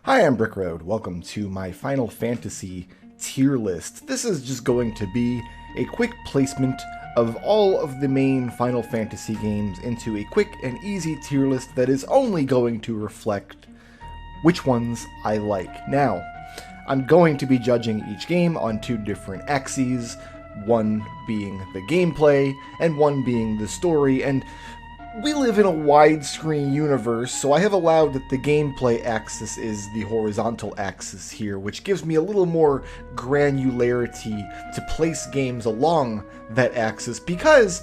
Hi, I'm Brick Road. Welcome to my Final Fantasy tier list. This is just going to be a quick placement of all of the main Final Fantasy games into a quick and easy tier list that is only going to reflect which ones I like. Now, I'm going to be judging each game on two different axes, one being the gameplay and one being the story, and we live in a widescreen universe, so I have allowed that the gameplay axis is the horizontal axis here, which gives me a little more granularity to place games along that axis, because,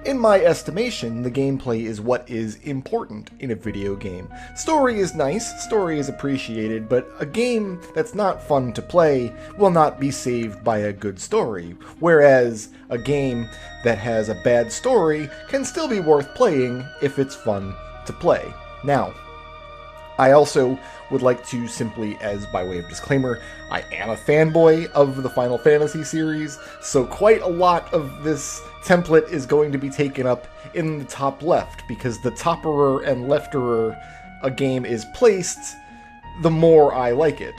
in my estimation, the gameplay is what is important in a video game. Story is nice, story is appreciated, but a game that's not fun to play will not be saved by a good story, whereas a game that has a bad story can still be worth playing if it's fun to play. Now, I also would like to simply, as by way of disclaimer, I am a fanboy of the Final Fantasy series, so quite a lot of this template is going to be taken up in the top left, because the topperer and lefterer a game is placed, the more I like it.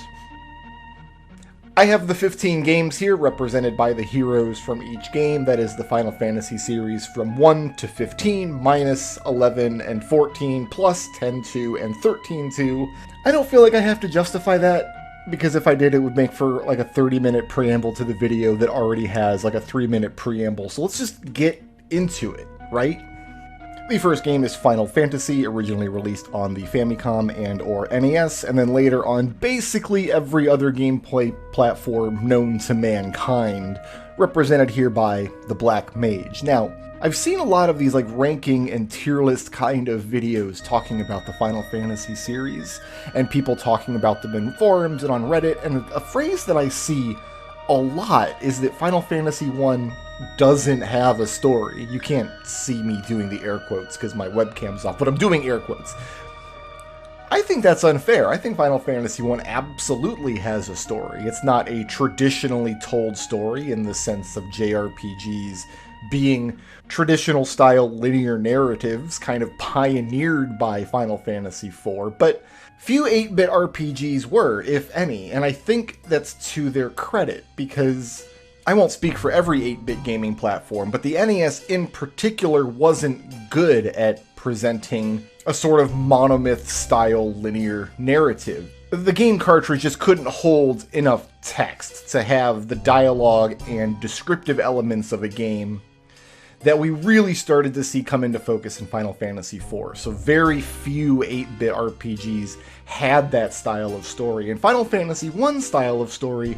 I have the 15 games here represented by the heroes from each game. That is the Final Fantasy series from 1 to 15, minus 11 and 14, plus 10-2 and 13-2. I don't feel like I have to justify that, because if I did, it would make for like a 30-minute preamble to the video that already has like a 3-minute preamble. So let's just get into it, right? The first game is Final Fantasy, originally released on the Famicom and or NES, and then later on basically every other gameplay platform known to mankind, represented here by the Black Mage. Now, I've seen a lot of these like ranking and tier list kind of videos talking about the Final Fantasy series, and people talking about them in forums and on Reddit, and a phrase that I see a lot is that Final Fantasy 1 doesn't have a story. You can't see me doing the air quotes because my webcam's off, but I'm doing air quotes. I think that's unfair. I think Final Fantasy 1 absolutely has a story. It's not a traditionally told story in the sense of JRPGs being traditional style linear narratives kind of pioneered by Final Fantasy IV, but few 8-bit RPGs were, if any, and I think that's to their credit, because I won't speak for every 8-bit gaming platform, but the NES in particular wasn't good at presenting a sort of monomyth-style linear narrative. The game cartridge just couldn't hold enough text to have the dialogue and descriptive elements of a game that we really started to see come into focus in Final Fantasy IV. So very few 8-bit RPGs had that style of story, and Final Fantasy I's style of story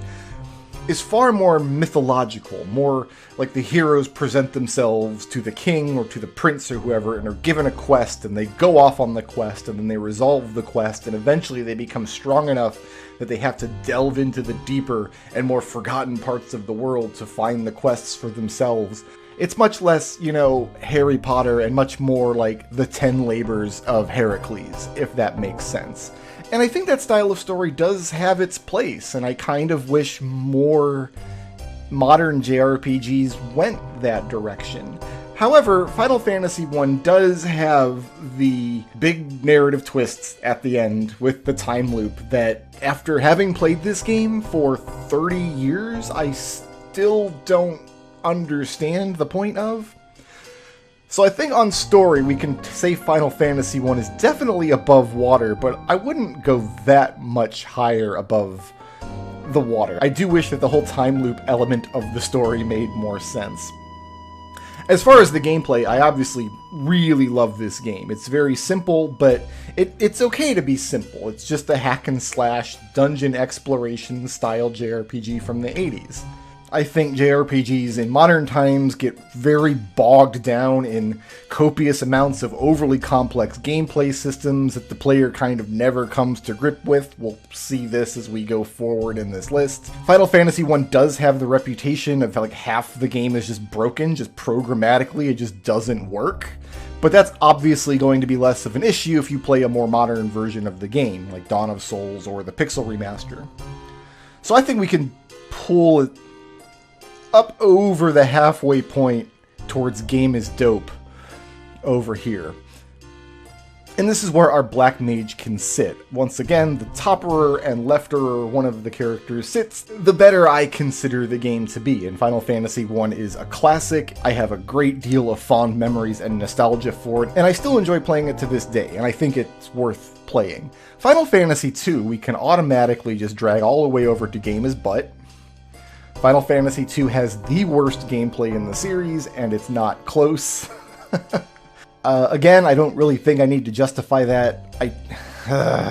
is far more mythological, more like the heroes present themselves to the king or to the prince or whoever and are given a quest, and they go off on the quest, and then they resolve the quest, and eventually they become strong enough that they have to delve into the deeper and more forgotten parts of the world to find the quests for themselves. It's much less, Harry Potter, and much more like the 10 labors of Heracles, if that makes sense. And I think that style of story does have its place, and I kind of wish more modern JRPGs went that direction. However, Final Fantasy I does have the big narrative twists at the end with the time loop that, after having played this game for 30 years, I still don't understand the point of. So I think on story we can say Final Fantasy I is definitely above water, but I wouldn't go that much higher above the water. I do wish that the whole time loop element of the story made more sense. As far as the gameplay, I obviously really love this game. It's very simple, but it's okay to be simple. It's just a hack and slash dungeon exploration style JRPG from the 80s. I think JRPGs in modern times get very bogged down in copious amounts of overly complex gameplay systems that the player kind of never comes to grip with. We'll see this as we go forward in this list. Final Fantasy I does have the reputation of like half the game is just broken, just programmatically, it just doesn't work. But that's obviously going to be less of an issue if you play a more modern version of the game, like Dawn of Souls or the Pixel Remaster. So I think we can pull it up over the halfway point towards game is dope over here. And this is where our black mage can sit. Once again, the topperer and lefterer one of the characters sits, the better I consider the game to be. And Final Fantasy I is a classic. I have a great deal of fond memories and nostalgia for it, and I still enjoy playing it to this day, and I think it's worth playing. Final Fantasy II, we can automatically just drag all the way over to Game is Butt. Final Fantasy II has the worst gameplay in the series, and it's not close. Again, I don't really think I need to justify that.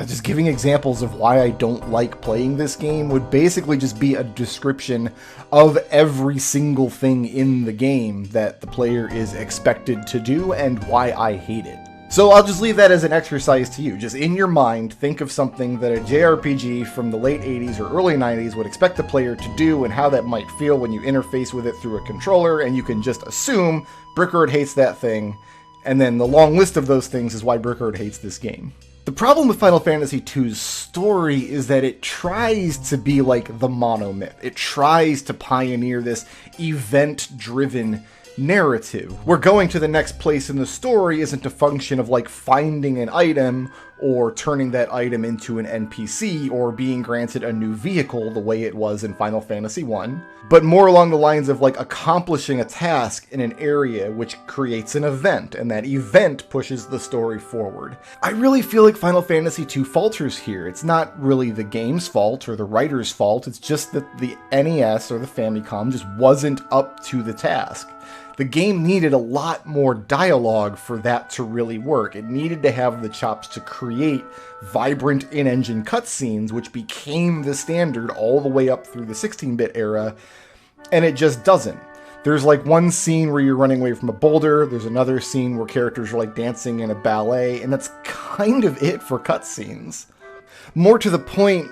Just giving examples of why I don't like playing this game would basically just be a description of every single thing in the game that the player is expected to do and why I hate it. So I'll just leave that as an exercise to you. Just in your mind, think of something that a JRPG from the late 80s or early 90s would expect the player to do and how that might feel when you interface with it through a controller, and you can just assume Brickard hates that thing. And then the long list of those things is why Brickard hates this game. The problem with Final Fantasy II's story is that it tries to be like the monomyth. It tries to pioneer this event-driven narrative, where going to the next place in the story isn't a function of like finding an item or turning that item into an NPC or being granted a new vehicle the way it was in Final Fantasy I, but more along the lines of like accomplishing a task in an area which creates an event, and that event pushes the story forward. I really feel like Final Fantasy II falters here. It's not really the game's fault or the writer's fault, it's just that the NES or the Famicom just wasn't up to the task. The game needed a lot more dialogue for that to really work. It needed to have the chops to create vibrant in-engine cutscenes, which became the standard all the way up through the 16-bit era, and it just doesn't. There's like one scene where you're running away from a boulder, there's another scene where characters are like dancing in a ballet, and that's kind of it for cutscenes. More to the point,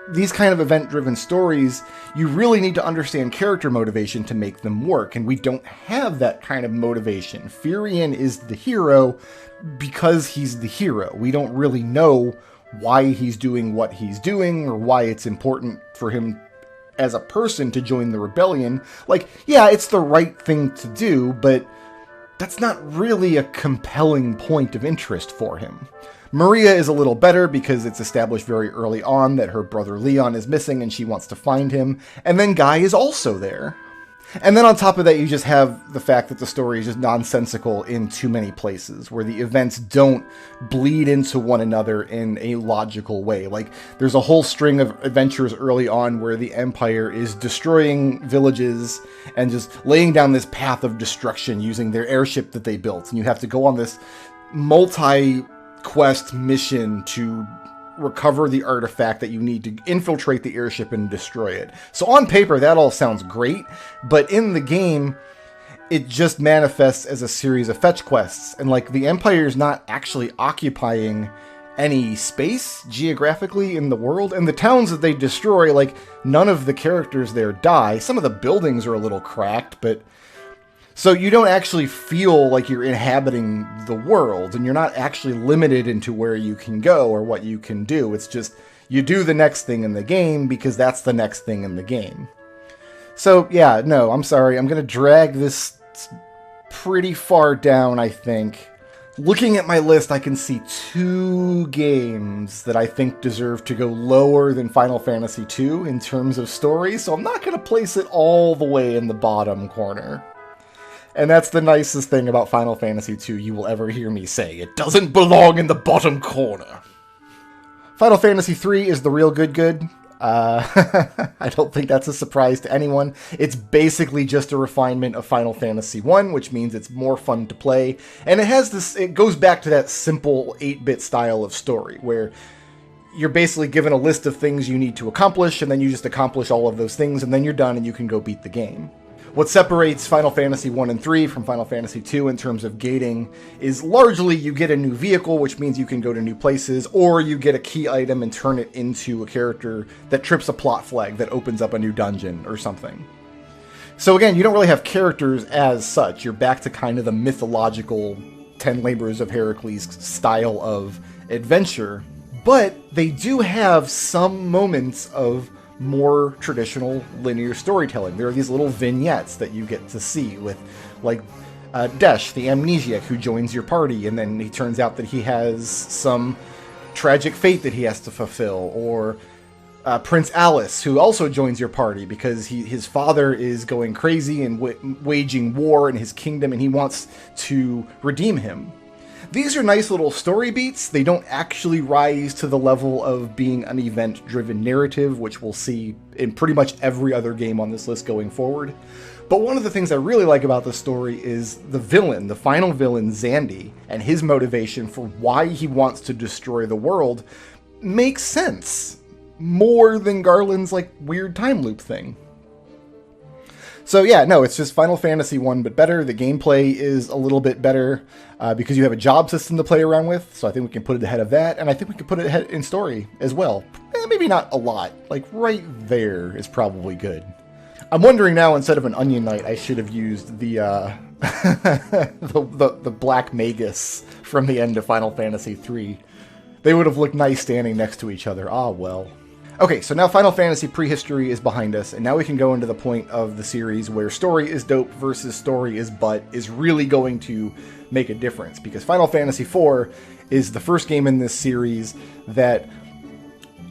these kind of event-driven stories, you really need to understand character motivation to make them work, and we don't have that kind of motivation. Firion is the hero because he's the hero. We don't really know why he's doing what he's doing, or why it's important for him as a person to join the rebellion. Like, yeah, it's the right thing to do, but that's not really a compelling point of interest for him. Maria is a little better because it's established very early on that her brother Leon is missing and she wants to find him, and then Guy is also there. And then on top of that, you just have the fact that the story is just nonsensical in too many places, where the events don't bleed into one another in a logical way. Like, there's a whole string of adventures early on where the Empire is destroying villages and just laying down this path of destruction using their airship that they built, and you have to go on this multi-quest mission to recover the artifact that you need to infiltrate the airship and destroy it. So on paper, that all sounds great, but in the game, it just manifests as a series of fetch quests, and like the Empire's not actually occupying any space geographically in the world, and the towns that they destroy, like, none of the characters there die. Some of the buildings are a little cracked, but so you don't actually feel like you're inhabiting the world, and you're not actually limited into where you can go or what you can do. It's just, you do the next thing in the game because that's the next thing in the game. So yeah, no, I'm sorry. I'm going to drag this pretty far down, I think. Looking at my list, I can see 2 games that I think deserve to go lower than Final Fantasy II in terms of story, so I'm not going to place it all the way in the bottom corner. And that's the nicest thing about Final Fantasy II you will ever hear me say. It doesn't belong in the bottom corner. Final Fantasy III is the real good. I don't think that's a surprise to anyone. It's basically just a refinement of Final Fantasy I, which means it's more fun to play. And it goes back to that simple 8-bit style of story, where you're basically given a list of things you need to accomplish, and then you just accomplish all of those things, and then you're done and you can go beat the game. What separates Final Fantasy 1 and 3 from Final Fantasy 2 in terms of gating is largely you get a new vehicle, which means you can go to new places, or you get a key item and turn it into a character that trips a plot flag that opens up a new dungeon or something. So again, you don't really have characters as such. You're back to kind of the mythological 10 Labors of Heracles style of adventure, but they do have some moments of more traditional linear storytelling. There are these little vignettes that you get to see with, like, Desh, the amnesiac, who joins your party, and then he turns out that he has some tragic fate that he has to fulfill, or Prince Alice, who also joins your party because his father is going crazy and waging war in his kingdom, and he wants to redeem him. These are nice little story beats. They don't actually rise to the level of being an event-driven narrative, which we'll see in pretty much every other game on this list going forward. But one of the things I really like about the story is the villain, the final villain, Xandy, and his motivation for why he wants to destroy the world makes sense. More than Garland's, like, weird time loop thing. So yeah, no, it's just Final Fantasy 1, but better. The gameplay is a little bit better because you have a job system to play around with, so I think we can put it ahead of that, and I think we can put it ahead in story as well. Maybe not a lot. Like, right there is probably good. I'm wondering now, instead of an Onion Knight, I should have used the the Black Magus from the end of Final Fantasy 3. They would have looked nice standing next to each other. Ah, well. Okay, so now Final Fantasy prehistory is behind us, and now we can go into the point of the series where story is dope versus story is butt is really going to make a difference, because Final Fantasy IV is the first game in this series that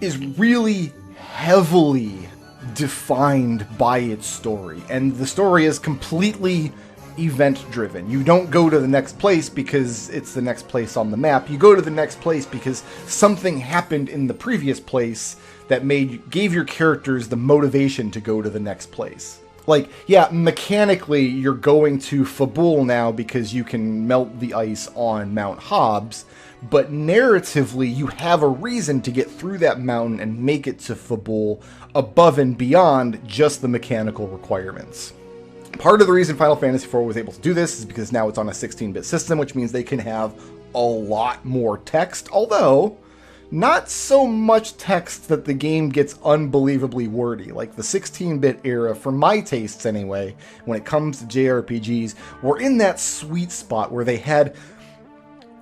is really heavily defined by its story, and the story is completely event-driven. You don't go to the next place because it's the next place on the map. You go to the next place because something happened in the previous place that gave your characters the motivation to go to the next place. Like, yeah, mechanically, you're going to Fabul now because you can melt the ice on Mount Hobbs, but narratively, you have a reason to get through that mountain and make it to Fabul above and beyond just the mechanical requirements. Part of the reason Final Fantasy IV was able to do this is because now it's on a 16-bit system, which means they can have a lot more text, although not so much text that the game gets unbelievably wordy. Like the 16-bit era, for my tastes anyway, when it comes to JRPGs, were in that sweet spot where they had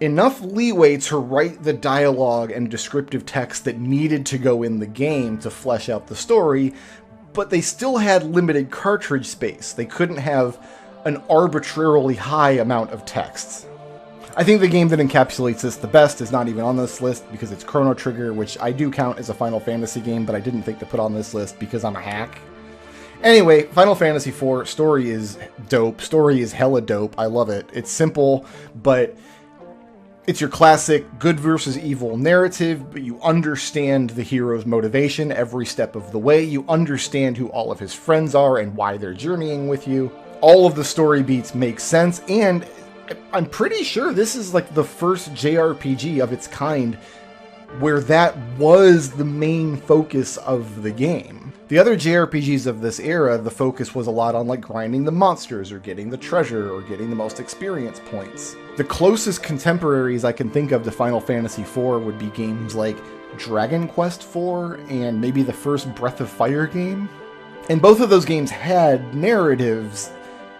enough leeway to write the dialogue and descriptive text that needed to go in the game to flesh out the story, but they still had limited cartridge space. They couldn't have an arbitrarily high amount of text. I think the game that encapsulates this the best is not even on this list because it's Chrono Trigger, which I do count as a Final Fantasy game, but I didn't think to put on this list because I'm a hack. Anyway, Final Fantasy IV, story is dope. Story is hella dope. I love it. It's simple, but it's your classic good versus evil narrative, but you understand the hero's motivation every step of the way. You understand who all of his friends are and why they're journeying with you. All of the story beats make sense, and I'm pretty sure this is like the first JRPG of its kind where that was the main focus of the game. The other JRPGs of this era, the focus was a lot on like grinding the monsters or getting the treasure or getting the most experience points. The closest contemporaries I can think of to Final Fantasy IV would be games like Dragon Quest IV and maybe the first Breath of Fire game. And both of those games had narratives,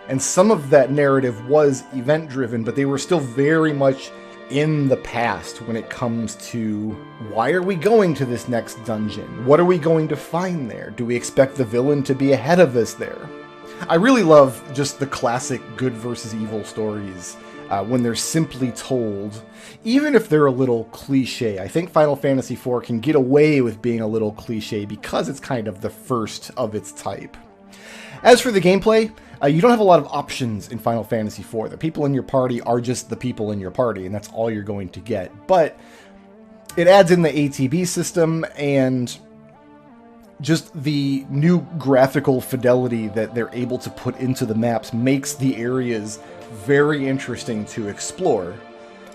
and some of that narrative was event-driven, but they were still very much in the past when it comes to why are we going to this next dungeon? What are we going to find there? Do we expect the villain to be ahead of us there? I really love just the classic good versus evil stories when they're simply told, even if they're a little cliche. I think Final Fantasy IV can get away with being a little cliche because it's kind of the first of its type. As for the gameplay, you don't have a lot of options in Final Fantasy IV. The people in your party are just the people in your party, and that's all you're going to get. But it adds in the ATB system, and just the new graphical fidelity that they're able to put into the maps makes the areas very interesting to explore.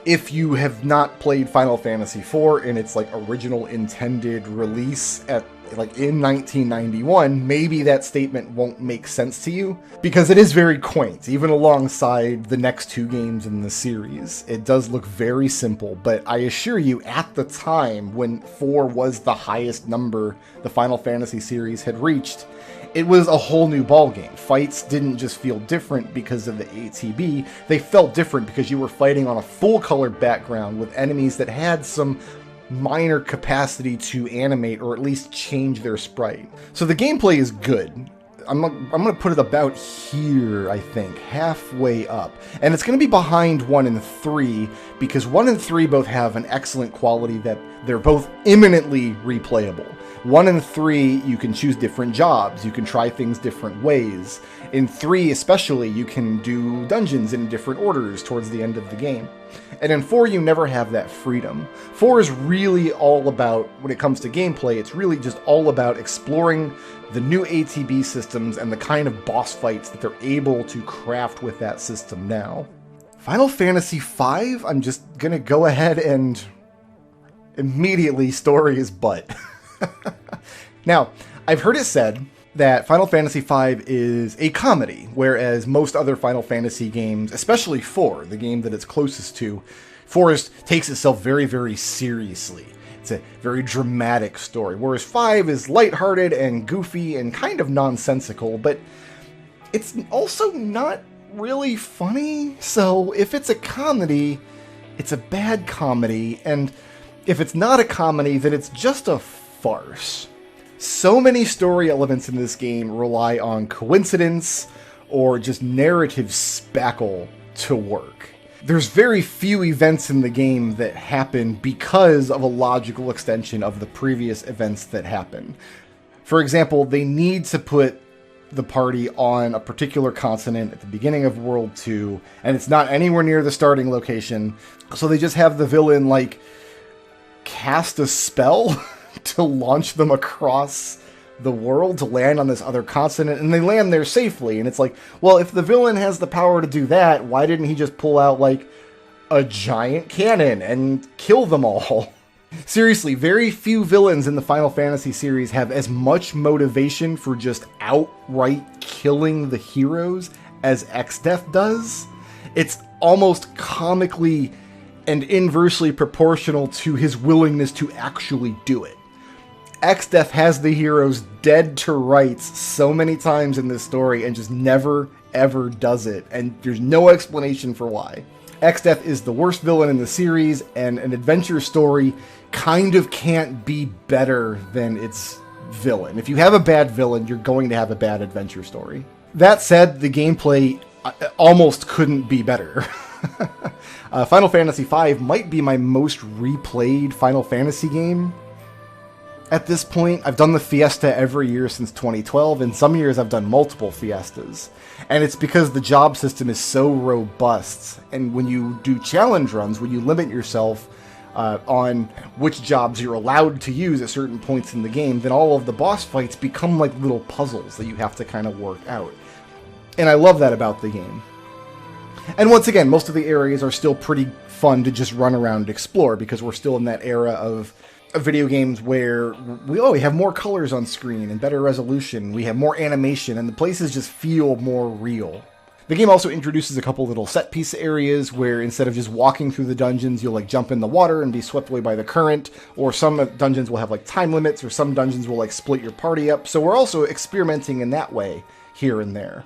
If you have not played Final Fantasy IV in its like original intended release at like in 1991, maybe that statement won't make sense to you because it is very quaint, even alongside the next two games in the series. It does look very simple, but I assure you at the time when 4 was the highest number the Final Fantasy series had reached, it was a whole new ballgame. Fights didn't just feel different because of the ATB, they felt different because you were fighting on a full-color background with enemies that had some minor capacity to animate or at least change their sprite. So the gameplay is good. I'm going to put it about here, I think, halfway up. And it's going to be behind 1 and 3, because 1 and 3 both have an excellent quality that they're both imminently replayable. 1 and 3, you can choose different jobs, you can try things different ways. In 3 especially, you can do dungeons in different orders towards the end of the game. And in 4, you never have that freedom. 4 is really all about, when it comes to gameplay, it's really just all about exploring the new ATB systems and the kind of boss fights that they're able to craft with that system now. Final Fantasy V, I'm just gonna go ahead and immediately story is butt. Now, I've heard it said that Final Fantasy V is a comedy, whereas most other Final Fantasy games, especially 4, the game that it's closest to, 4 takes itself very, very seriously. It's a very dramatic story, whereas 5 is lighthearted and goofy and kind of nonsensical, but it's also not really funny. So if it's a comedy, it's a bad comedy, and if it's not a comedy, then it's just a farce. So many story elements in this game rely on coincidence or just narrative spackle to work. There's very few events in the game that happen because of a logical extension of the previous events that happen. For example, they need to put the party on a particular continent at the beginning of World 2, and it's not anywhere near the starting location, so they just have the villain, like, cast a spell to launch them across the world to land on this other continent, and they land there safely. And it's like, well, if the villain has the power to do that, why didn't he just pull out, like, a giant cannon and kill them all? Seriously, very few villains in the Final Fantasy series have as much motivation for just outright killing the heroes as Exdeath does. It's almost comically and inversely proportional to his willingness to actually do it. Exdeath has the heroes dead to rights so many times in this story and just never, ever does it, and there's no explanation for why. Exdeath is the worst villain in the series, and an adventure story kind of can't be better than its villain. If you have a bad villain, you're going to have a bad adventure story. That said, the gameplay almost couldn't be better. Final Fantasy V might be my most replayed Final Fantasy game. At this point, I've done the Fiesta every year since 2012, and some years I've done multiple Fiestas. And it's because the job system is so robust, and when you do challenge runs, when you limit yourself on which jobs you're allowed to use at certain points in the game, then all of the boss fights become like little puzzles that you have to kind of work out. And I love that about the game. And once again, most of the areas are still pretty fun to just run around and explore, because we're still in that era of video games where we have more colors on screen and better resolution, we have more animation, and the places just feel more real. The game also introduces a couple little set piece areas where instead of just walking through the dungeons, you'll like jump in the water and be swept away by the current, or some dungeons will have like time limits, or some dungeons will like split your party up. So we're also experimenting in that way here and there.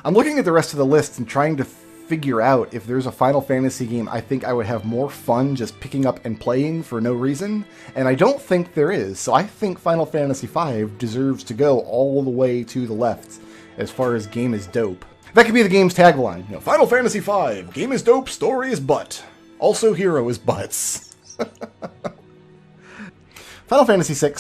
I'm looking at the rest of the list and trying to figure out if there's a Final Fantasy game I think I would have more fun just picking up and playing for no reason, and I don't think there is. So I think Final Fantasy V deserves to go all the way to the left as far as game is dope. That could be the game's tagline. You know, Final Fantasy V, game is dope, story is butt. Also hero is butts. Final Fantasy VI,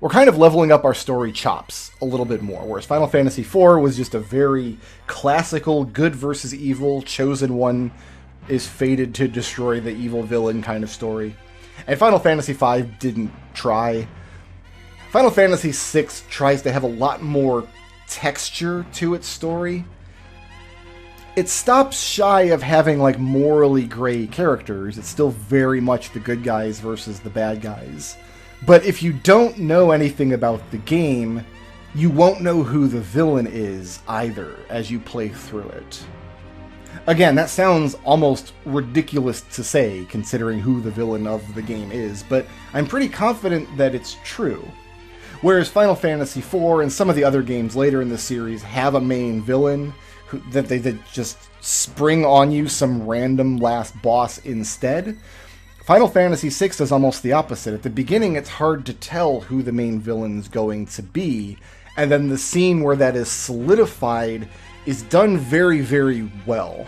we're kind of leveling up our story chops a little bit more, whereas Final Fantasy IV was just a very classical good versus evil, chosen one is fated to destroy the evil villain kind of story. And Final Fantasy V didn't try. Final Fantasy VI tries to have a lot more texture to its story. It stops shy of having like morally gray characters. It's still very much the good guys versus the bad guys. But if you don't know anything about the game, you won't know who the villain is either as you play through it. Again, that sounds almost ridiculous to say, considering who the villain of the game is, but I'm pretty confident that it's true. Whereas Final Fantasy IV and some of the other games later in the series have a main villain that they just spring on you some random last boss instead. Final Fantasy VI is almost the opposite. At the beginning, it's hard to tell who the main villain's going to be, And then the scene where that is solidified is done very, very well.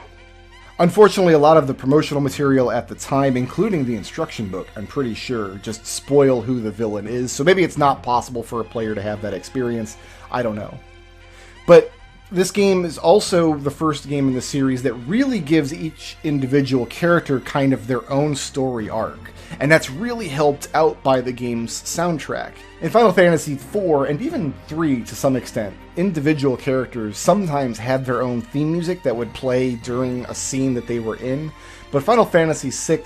Unfortunately, a lot of the promotional material at the time, including the instruction book, I'm pretty sure, just spoil who the villain is. So maybe it's not possible for a player to have that experience. I don't know. But this game is also the first game in the series that really gives each individual character kind of their own story arc. And that's really helped out by the game's soundtrack. In Final Fantasy IV, and even III to some extent, individual characters sometimes had their own theme music that would play during a scene that they were in, but Final Fantasy VI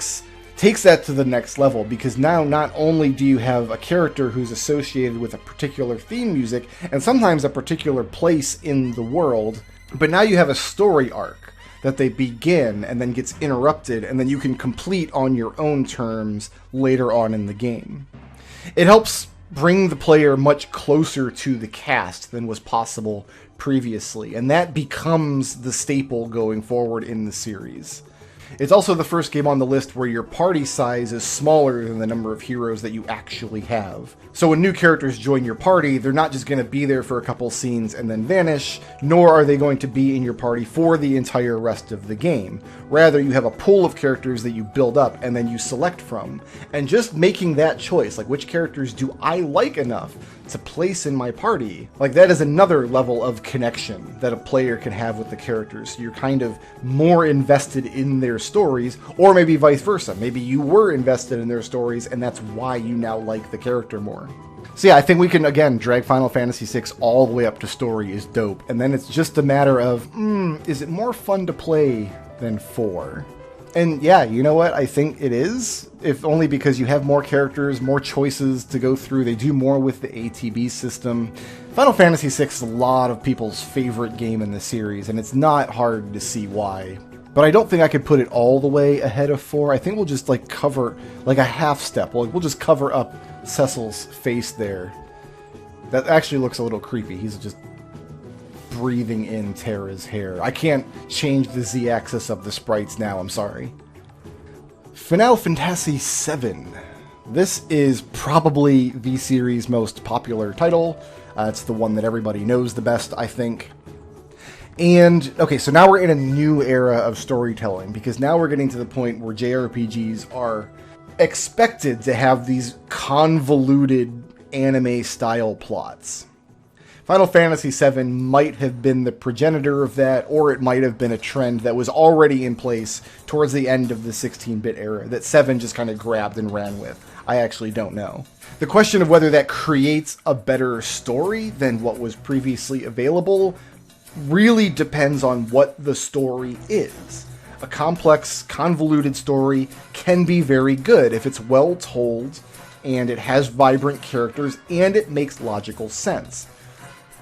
takes that to the next level, because now not only do you have a character who's associated with a particular theme music, and sometimes a particular place in the world, but now you have a story arc that they begin and then gets interrupted, and then you can complete on your own terms later on in the game. It helps bring the player much closer to the cast than was possible previously, and that becomes the staple going forward in the series. It's also the first game on the list where your party size is smaller than the number of heroes that you actually have. So when new characters join your party, they're not just going to be there for a couple scenes and then vanish, nor are they going to be in your party for the entire rest of the game. Rather, you have a pool of characters that you build up and then you select from. And just making that choice, like which characters do I like enough to place in my party, like that is another level of connection that a player can have with the characters. You're kind of more invested in their stories, or maybe vice versa. Maybe you were invested in their stories and that's why you now like the character more. So yeah, I think we can, again, drag Final Fantasy VI all the way up to story is dope. And then it's just a matter of, is it more fun to play than 4? And yeah, you know what? I think it is, if only because you have more characters, more choices to go through. They do more with the ATB system. Final Fantasy VI is a lot of people's favorite game in the series, and it's not hard to see why. But I don't think I could put it all the way ahead of 4. I think we'll just like cover like a half step. We'll just cover up Cecil's face there. That actually looks a little creepy. He's just breathing in Terra's hair. I can't change the Z-axis of the sprites now, I'm sorry. Final Fantasy VII. This is probably the series' most popular title. It's the one that everybody knows the best, I think. And, okay, so now we're in a new era of storytelling, because now we're getting to the point where JRPGs are expected to have these convoluted anime-style plots. Final Fantasy VII might have been the progenitor of that, or it might have been a trend that was already in place towards the end of the 16-bit era that 7 just kind of grabbed and ran with. I actually don't know. The question of whether that creates a better story than what was previously available really depends on what the story is. A complex, convoluted story can be very good if it's well told, and it has vibrant characters, and it makes logical sense.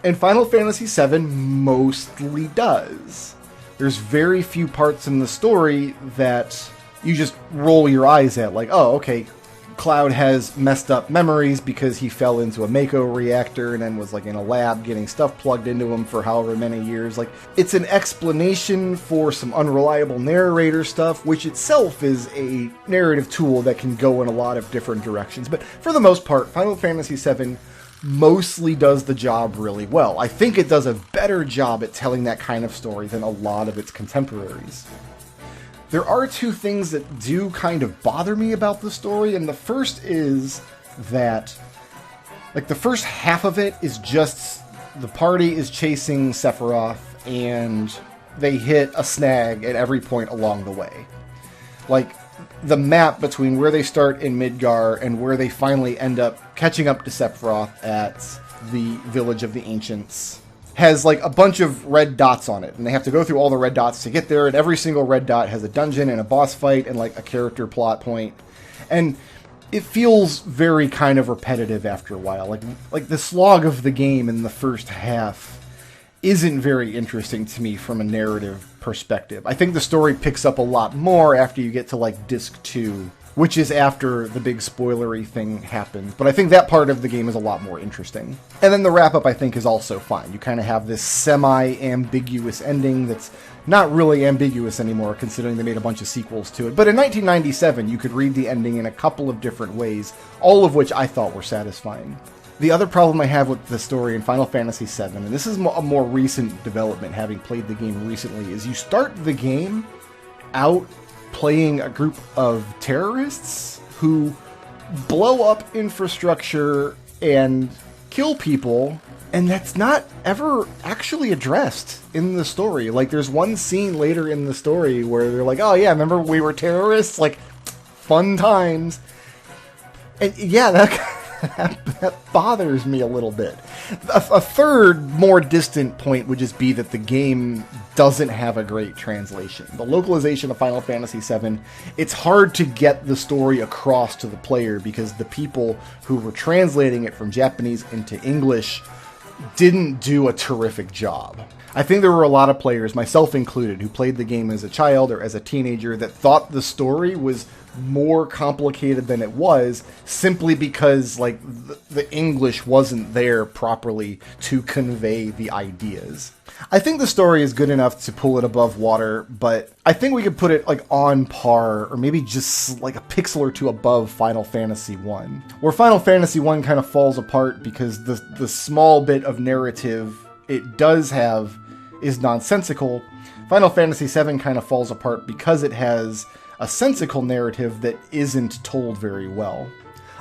And Final Fantasy VII mostly does. There's very few parts in the story that you just roll your eyes at, like, oh, okay, Cloud has messed up memories because he fell into a Mako reactor and then was like in a lab getting stuff plugged into him for however many years. Like, it's an explanation for some unreliable narrator stuff, which itself is a narrative tool that can go in a lot of different directions. But for the most part, Final Fantasy VII mostly does the job really well. I think it does a better job at telling that kind of story than a lot of its contemporaries. There are two things that do kind of bother me about the story, and the first is that, like, the first half of it is just the party is chasing Sephiroth, and they hit a snag at every point along the way. Like, the map between where they start in Midgar and where they finally end up catching up to Sephiroth at the Village of the Ancients has like a bunch of red dots on it, and they have to go through all the red dots to get there, and every single red dot has a dungeon and a boss fight and like a character plot point. And it feels very kind of repetitive after a while. Like the slog of the game in the first half isn't very interesting to me from a narrative perspective. I think the story picks up a lot more after you get to like disc 2, which is after the big spoilery thing happens. But I think that part of the game is a lot more interesting. And then the wrap-up, I think, is also fine. You kind of have this semi-ambiguous ending that's not really ambiguous anymore, considering they made a bunch of sequels to it. But in 1997, you could read the ending in a couple of different ways, all of which I thought were satisfying. The other problem I have with the story in Final Fantasy VII, and this is a more recent development, having played the game recently, is you start the game out playing a group of terrorists who blow up infrastructure and kill people, and that's not ever actually addressed in the story. Like, there's one scene later in the story where they're like, oh yeah, remember we were terrorists? Like, fun times. And yeah, that bothers me a little bit. A third, more distant point would just be that the game doesn't have a great translation. The localization of Final Fantasy VII, it's hard to get the story across to the player because the people who were translating it from Japanese into English didn't do a terrific job. I think there were a lot of players, myself included, who played the game as a child or as a teenager that thought the story was more complicated than it was, simply because like the English wasn't there properly to convey the ideas. I think the story is good enough to pull it above water, but I think we could put it like on par, or maybe just like a pixel or two above Final Fantasy I. Where Final Fantasy I kind of falls apart because the small bit of narrative it does have is nonsensical. Final Fantasy VII kind of falls apart because it has a sensical narrative that isn't told very well.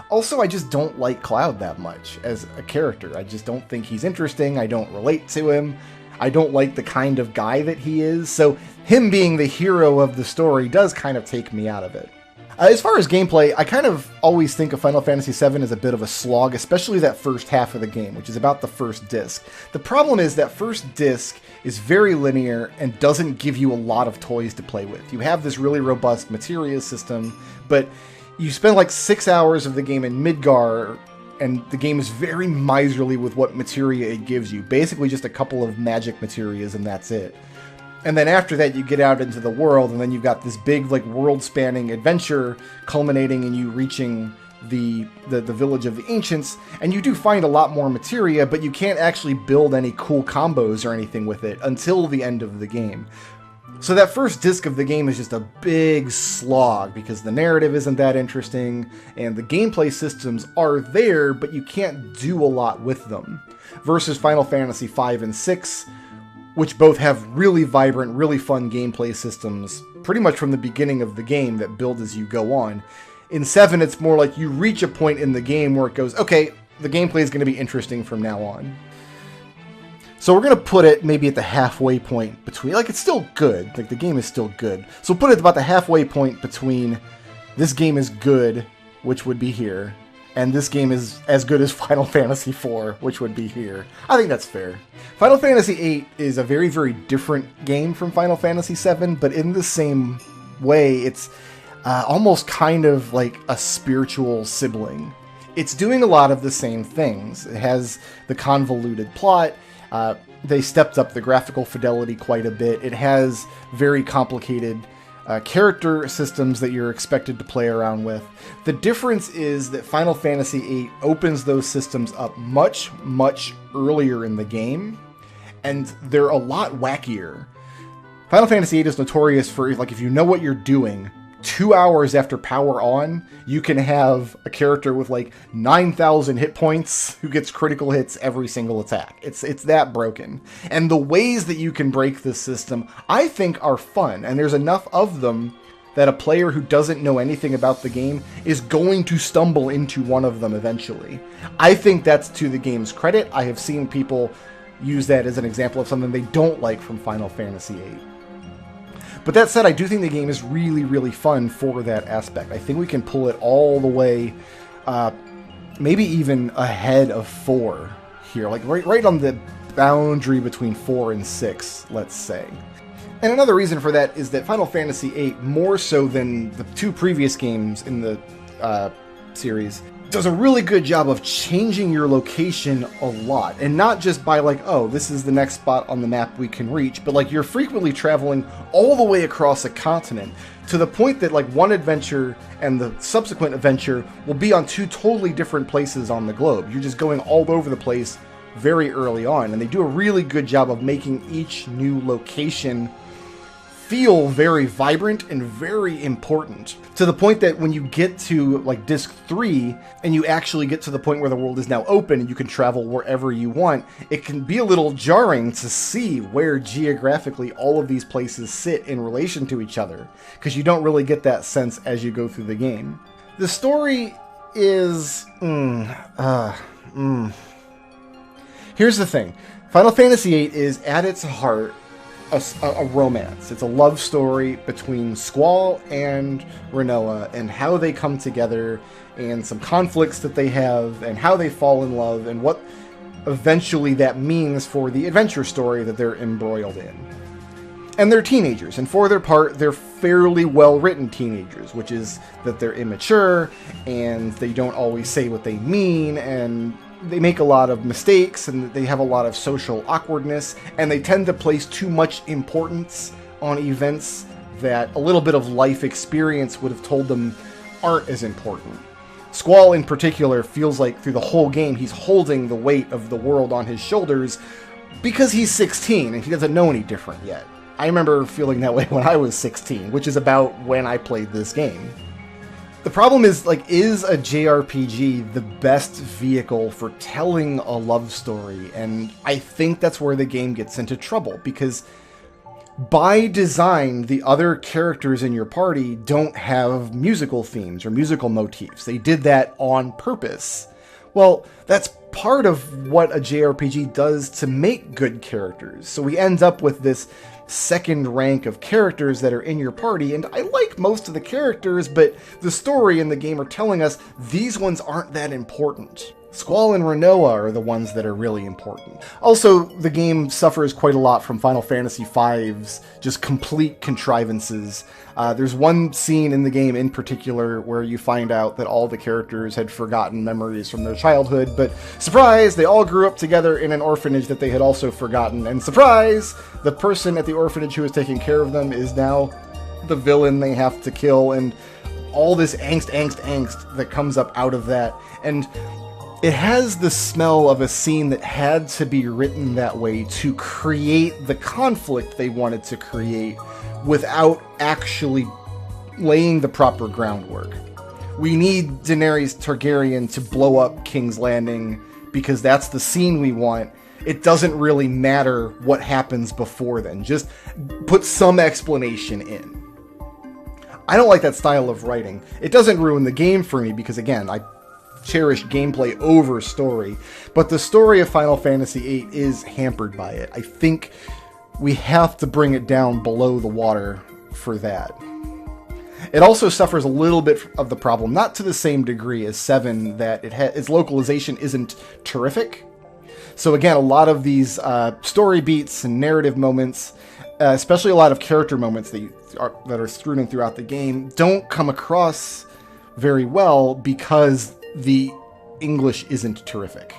Also, I just don't like Cloud that much as a character. I just don't think he's interesting. I don't relate to him. I don't like the kind of guy that he is. So him being the hero of the story does kind of take me out of it. As far as gameplay, I kind of always think of Final Fantasy VII as a bit of a slog, especially that first half of the game, which is about the first disc. The problem is that first disc is very linear and doesn't give you a lot of toys to play with. You have this really robust materia system, but you spend like 6 hours of the game in Midgar, and the game is very miserly with what materia it gives you. Basically just a couple of magic materias and that's it. And then after that, you get out into the world, and then you've got this big, like, world-spanning adventure culminating in you reaching the village of the ancients, and you do find a lot more materia, but you can't actually build any cool combos or anything with it until the end of the game. So that first disc of the game is just a big slog, because the narrative isn't that interesting, and the gameplay systems are there, but you can't do a lot with them. Versus Final Fantasy V and VI, which both have really vibrant, really fun gameplay systems, pretty much from the beginning of the game that build as you go on. In 7, it's more like you reach a point in the game where it goes, okay, the gameplay is going to be interesting from now on. So we're going to put it maybe at the halfway point between, like, it's still good, like the game is still good. So we'll put it about the halfway point between this game is good, which would be here, and this game is as good as Final Fantasy IV, which would be here. I think that's fair. Final Fantasy VIII is a very, very different game from Final Fantasy VII, but in the same way, it's almost kind of like a spiritual sibling. It's doing a lot of the same things. It has the convoluted plot. They stepped up the graphical fidelity quite a bit. It has very complicated character systems that you're expected to play around with. The difference is that Final Fantasy VIII opens those systems up much, much earlier in the game, and they're a lot wackier. Final Fantasy VIII is notorious for, like, if you know what you're doing, 2 hours after power on, you can have a character with like 9,000 hit points who gets critical hits every single attack. It's that broken. And the ways that you can break this system, I think, are fun. And there's enough of them that a player who doesn't know anything about the game is going to stumble into one of them eventually. I think that's to the game's credit. I have seen people use that as an example of something they don't like from Final Fantasy VIII. But that said, I do think the game is really, really fun for that aspect. I think we can pull it all the way, maybe even ahead of 4 here. Like right on the boundary between 4 and 6, let's say. And another reason for that is that Final Fantasy VIII, more so than the 2 previous games in the series, does a really good job of changing your location a lot. And not just by like, oh, this is the next spot on the map we can reach, but like you're frequently traveling all the way across a continent to the point that like one adventure and the subsequent adventure will be on 2 totally different places on the globe. You're just going all over the place very early on, and they do a really good job of making each new location feel very vibrant and very important, to the point that when you get to like disc 3 and you actually get to the point where the world is now open and you can travel wherever you want, it can be a little jarring to see where geographically all of these places sit in relation to each other, because you don't really get that sense as you go through the game. The story is Here's the thing. Final Fantasy VIII is at its heart a romance. It's a love story between Squall and Rinoa, and how they come together, and some conflicts that they have, and how they fall in love, and what eventually that means for the adventure story that they're embroiled in. And they're teenagers, and for their part, they're fairly well-written teenagers, which is that they're immature, and they don't always say what they mean, and they make a lot of mistakes, and they have a lot of social awkwardness, and they tend to place too much importance on events that a little bit of life experience would have told them aren't as important. Squall, in particular, feels like through the whole game he's holding the weight of the world on his shoulders because he's 16 and he doesn't know any different yet. I remember feeling that way when I was 16, which is about when I played this game. The problem is, like, is a JRPG the best vehicle for telling a love story? And I think that's where the game gets into trouble, because by design, the other characters in your party don't have musical themes or musical motifs. They did that on purpose. Well, that's part of what a JRPG does to make good characters. So we end up with this second rank of characters that are in your party, and I like most of the characters, but the story and the game are telling us these ones aren't that important. Squall and Rinoa are the ones that are really important. Also, the game suffers quite a lot from Final Fantasy V's just complete contrivances. There's one scene in the game in particular where you find out that all the characters had forgotten memories from their childhood, but surprise, they all grew up together in an orphanage that they had also forgotten, and surprise, the person at the orphanage who was taking care of them is now the villain they have to kill, and all this angst that comes up out of that. And it has the smell of a scene that had to be written that way to create the conflict they wanted to create without actually laying the proper groundwork. We need Daenerys Targaryen to blow up King's Landing because that's the scene we want. It doesn't really matter what happens before then. Just put some explanation in. I don't like that style of writing. It doesn't ruin the game for me because, again, I cherish gameplay over story, but the story of Final Fantasy VIII is hampered by it. I think we have to bring it down below the water for that. It also suffers a little bit of the problem, not to the same degree as 7, that its localization isn't terrific. So again, a lot of these story beats and narrative moments, especially a lot of character moments that are strewn in throughout the game, don't come across very well because the English isn't terrific.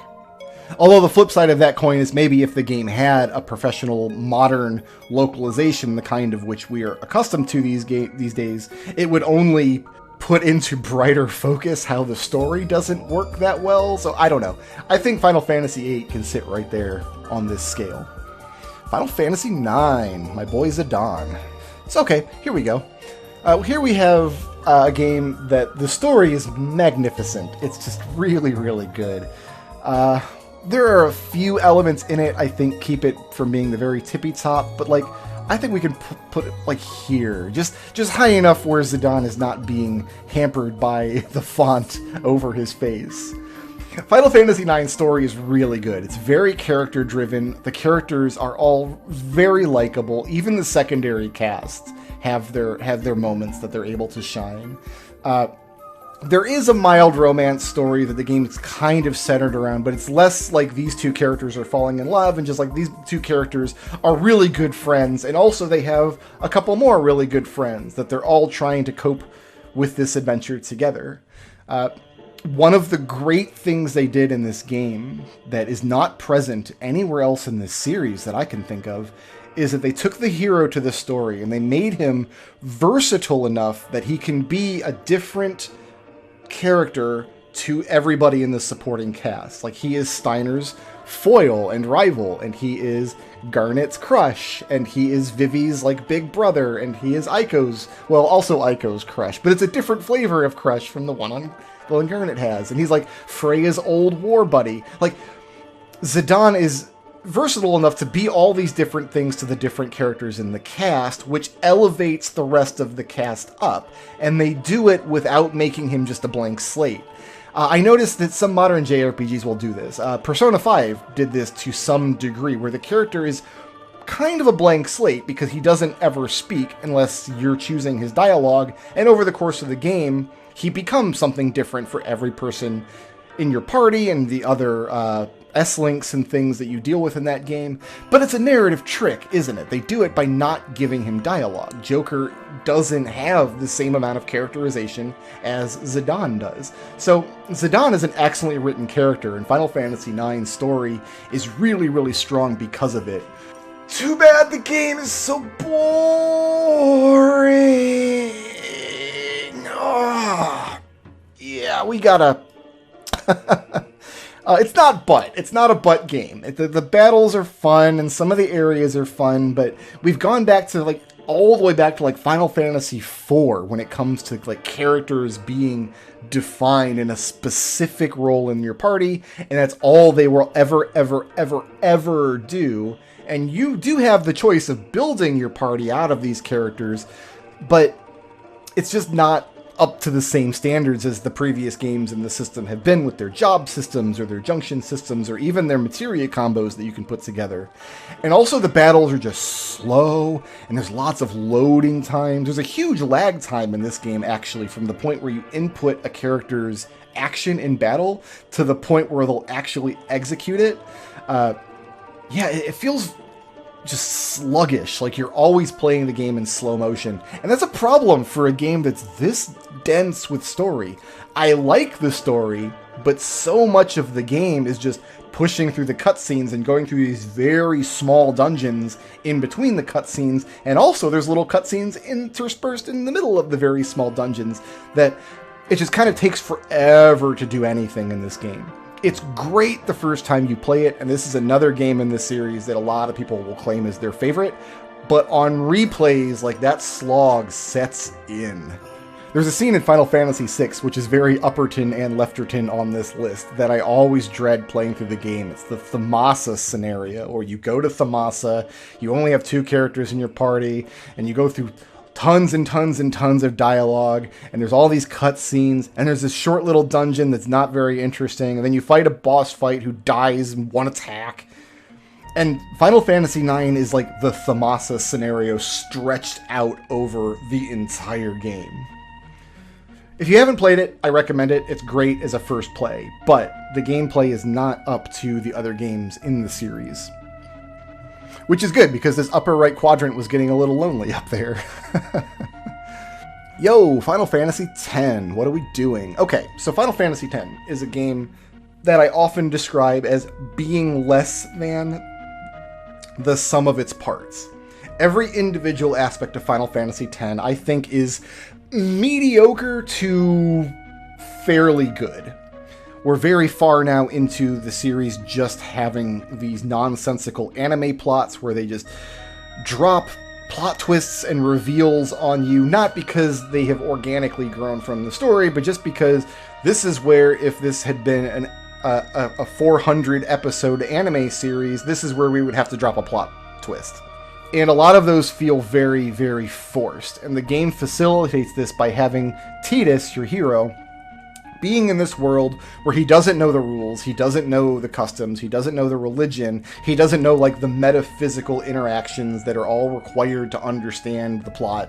Although the flip side of that coin is maybe if the game had a professional modern localization, the kind of which we are accustomed to these days, it would only put into brighter focus how the story doesn't work that well. So I don't know. I think Final Fantasy VIII can sit right there on this scale. Final Fantasy IX, my boy Zidane. So okay, here we go. Here we have a game that the story is magnificent. It's just really, really good. There are a few elements in it I think keep it from being the very tippy top, but like I think we can put it like here, just high enough where Zidane is not being hampered by the font over his face. Final Fantasy IX story is really good. It's very character driven. The characters are all very likable. Even the secondary cast have their moments that they're able to shine. There is a mild romance story that the game is kind of centered around, but it's less like these two characters are falling in love and just like these two characters are really good friends, and also they have a couple more really good friends that they're all trying to cope with this adventure together. One of the great things they did in this game that is not present anywhere else in this series that I can think of is that they took the hero to the story and they made him versatile enough that he can be a different character to everybody in the supporting cast. Like, he is Steiner's foil and rival, and he is Garnet's crush, and he is Vivi's, like, big brother, and he is Aiko's, well, also Aiko's crush, but it's a different flavor of crush from the one Garnet has, and he's, like, Freya's old war buddy. Like, Zidane is versatile enough to be all these different things to the different characters in the cast, which elevates the rest of the cast up, and they do it without making him just a blank slate. I noticed that some modern JRPGs will do this. Persona 5 did this to some degree, where the character is kind of a blank slate because he doesn't ever speak unless you're choosing his dialogue, and over the course of the game, he becomes something different for every person in your party and the other S-links and things that you deal with in that game. But it's a narrative trick, isn't it? They do it by not giving him dialogue. Joker doesn't have the same amount of characterization as Zidane does. So Zidane is an excellently written character, and Final Fantasy IX's story is really, really strong because of it. Too bad the game is so boring. Oh, yeah, we gotta... it's not a butt game. The battles are fun, and some of the areas are fun, but we've gone back to, like, all the way back to, like, Final Fantasy IV when it comes to, like, characters being defined in a specific role in your party, and that's all they will ever do. And you do have the choice of building your party out of these characters, but it's just not up to the same standards as the previous games in the system have been with their job systems or their junction systems or even their materia combos that you can put together. And also the battles are just slow, and there's lots of loading times. There's a huge lag time in this game, actually, from the point where you input a character's action in battle to the point where they'll actually execute it. Yeah, it feels just sluggish, like you're always playing the game in slow motion. And that's a problem for a game that's this dense with story. I like the story, but so much of the game is just pushing through the cutscenes and going through these very small dungeons in between the cutscenes, and also there's little cutscenes interspersed in the middle of the very small dungeons that it just kind of takes forever to do anything in this game. It's great the first time you play it, and this is another game in this series that a lot of people will claim is their favorite, but on replays, like, that slog sets in. There's a scene in Final Fantasy VI, which is very Upperton and Lefterton on this list, that I always dread playing through the game. It's the Thamasa scenario, where you go to Thamasa, you only have 2 characters in your party, and you go through tons and tons and tons of dialogue, and there's all these cutscenes, and there's this short little dungeon that's not very interesting, and then you fight a boss fight who dies in one attack. And Final Fantasy IX is like the Thamasa scenario stretched out over the entire game. If you haven't played it, I recommend it. It's great as a first play, but the gameplay is not up to the other games in the series. Which is good, because this upper right quadrant was getting a little lonely up there. Yo, Final Fantasy X, what are we doing? Okay, so Final Fantasy X is a game that I often describe as being less than the sum of its parts. Every individual aspect of Final Fantasy X, I think, is mediocre to fairly good. We're very far now into the series just having these nonsensical anime plots where they just drop plot twists and reveals on you, not because they have organically grown from the story, but just because this is where, if this had been a 400 episode anime series, this is where we would have to drop a plot twist. And a lot of those feel very, very forced. And the game facilitates this by having Tidus, your hero, being in this world where he doesn't know the rules, he doesn't know the customs, he doesn't know the religion, he doesn't know, like, the metaphysical interactions that are all required to understand the plot.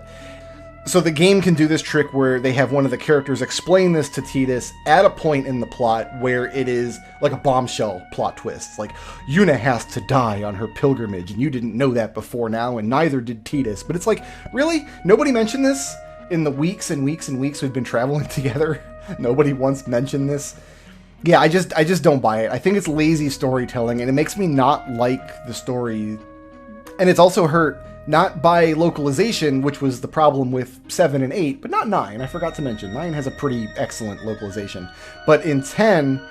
So the game can do this trick where they have one of the characters explain this to Tidus at a point in the plot where it is like a bombshell plot twist. It's like, Yuna has to die on her pilgrimage, and you didn't know that before now, and neither did Tidus. But it's like, really? Nobody mentioned this in the weeks and weeks and weeks we've been traveling together? Nobody once mentioned this? Yeah, I just don't buy it. I think it's lazy storytelling, and it makes me not like the story. And it's also hurt Not by localization, which was the problem with 7 and 8, but not 9. I forgot to mention, 9 has a pretty excellent localization. But in 10,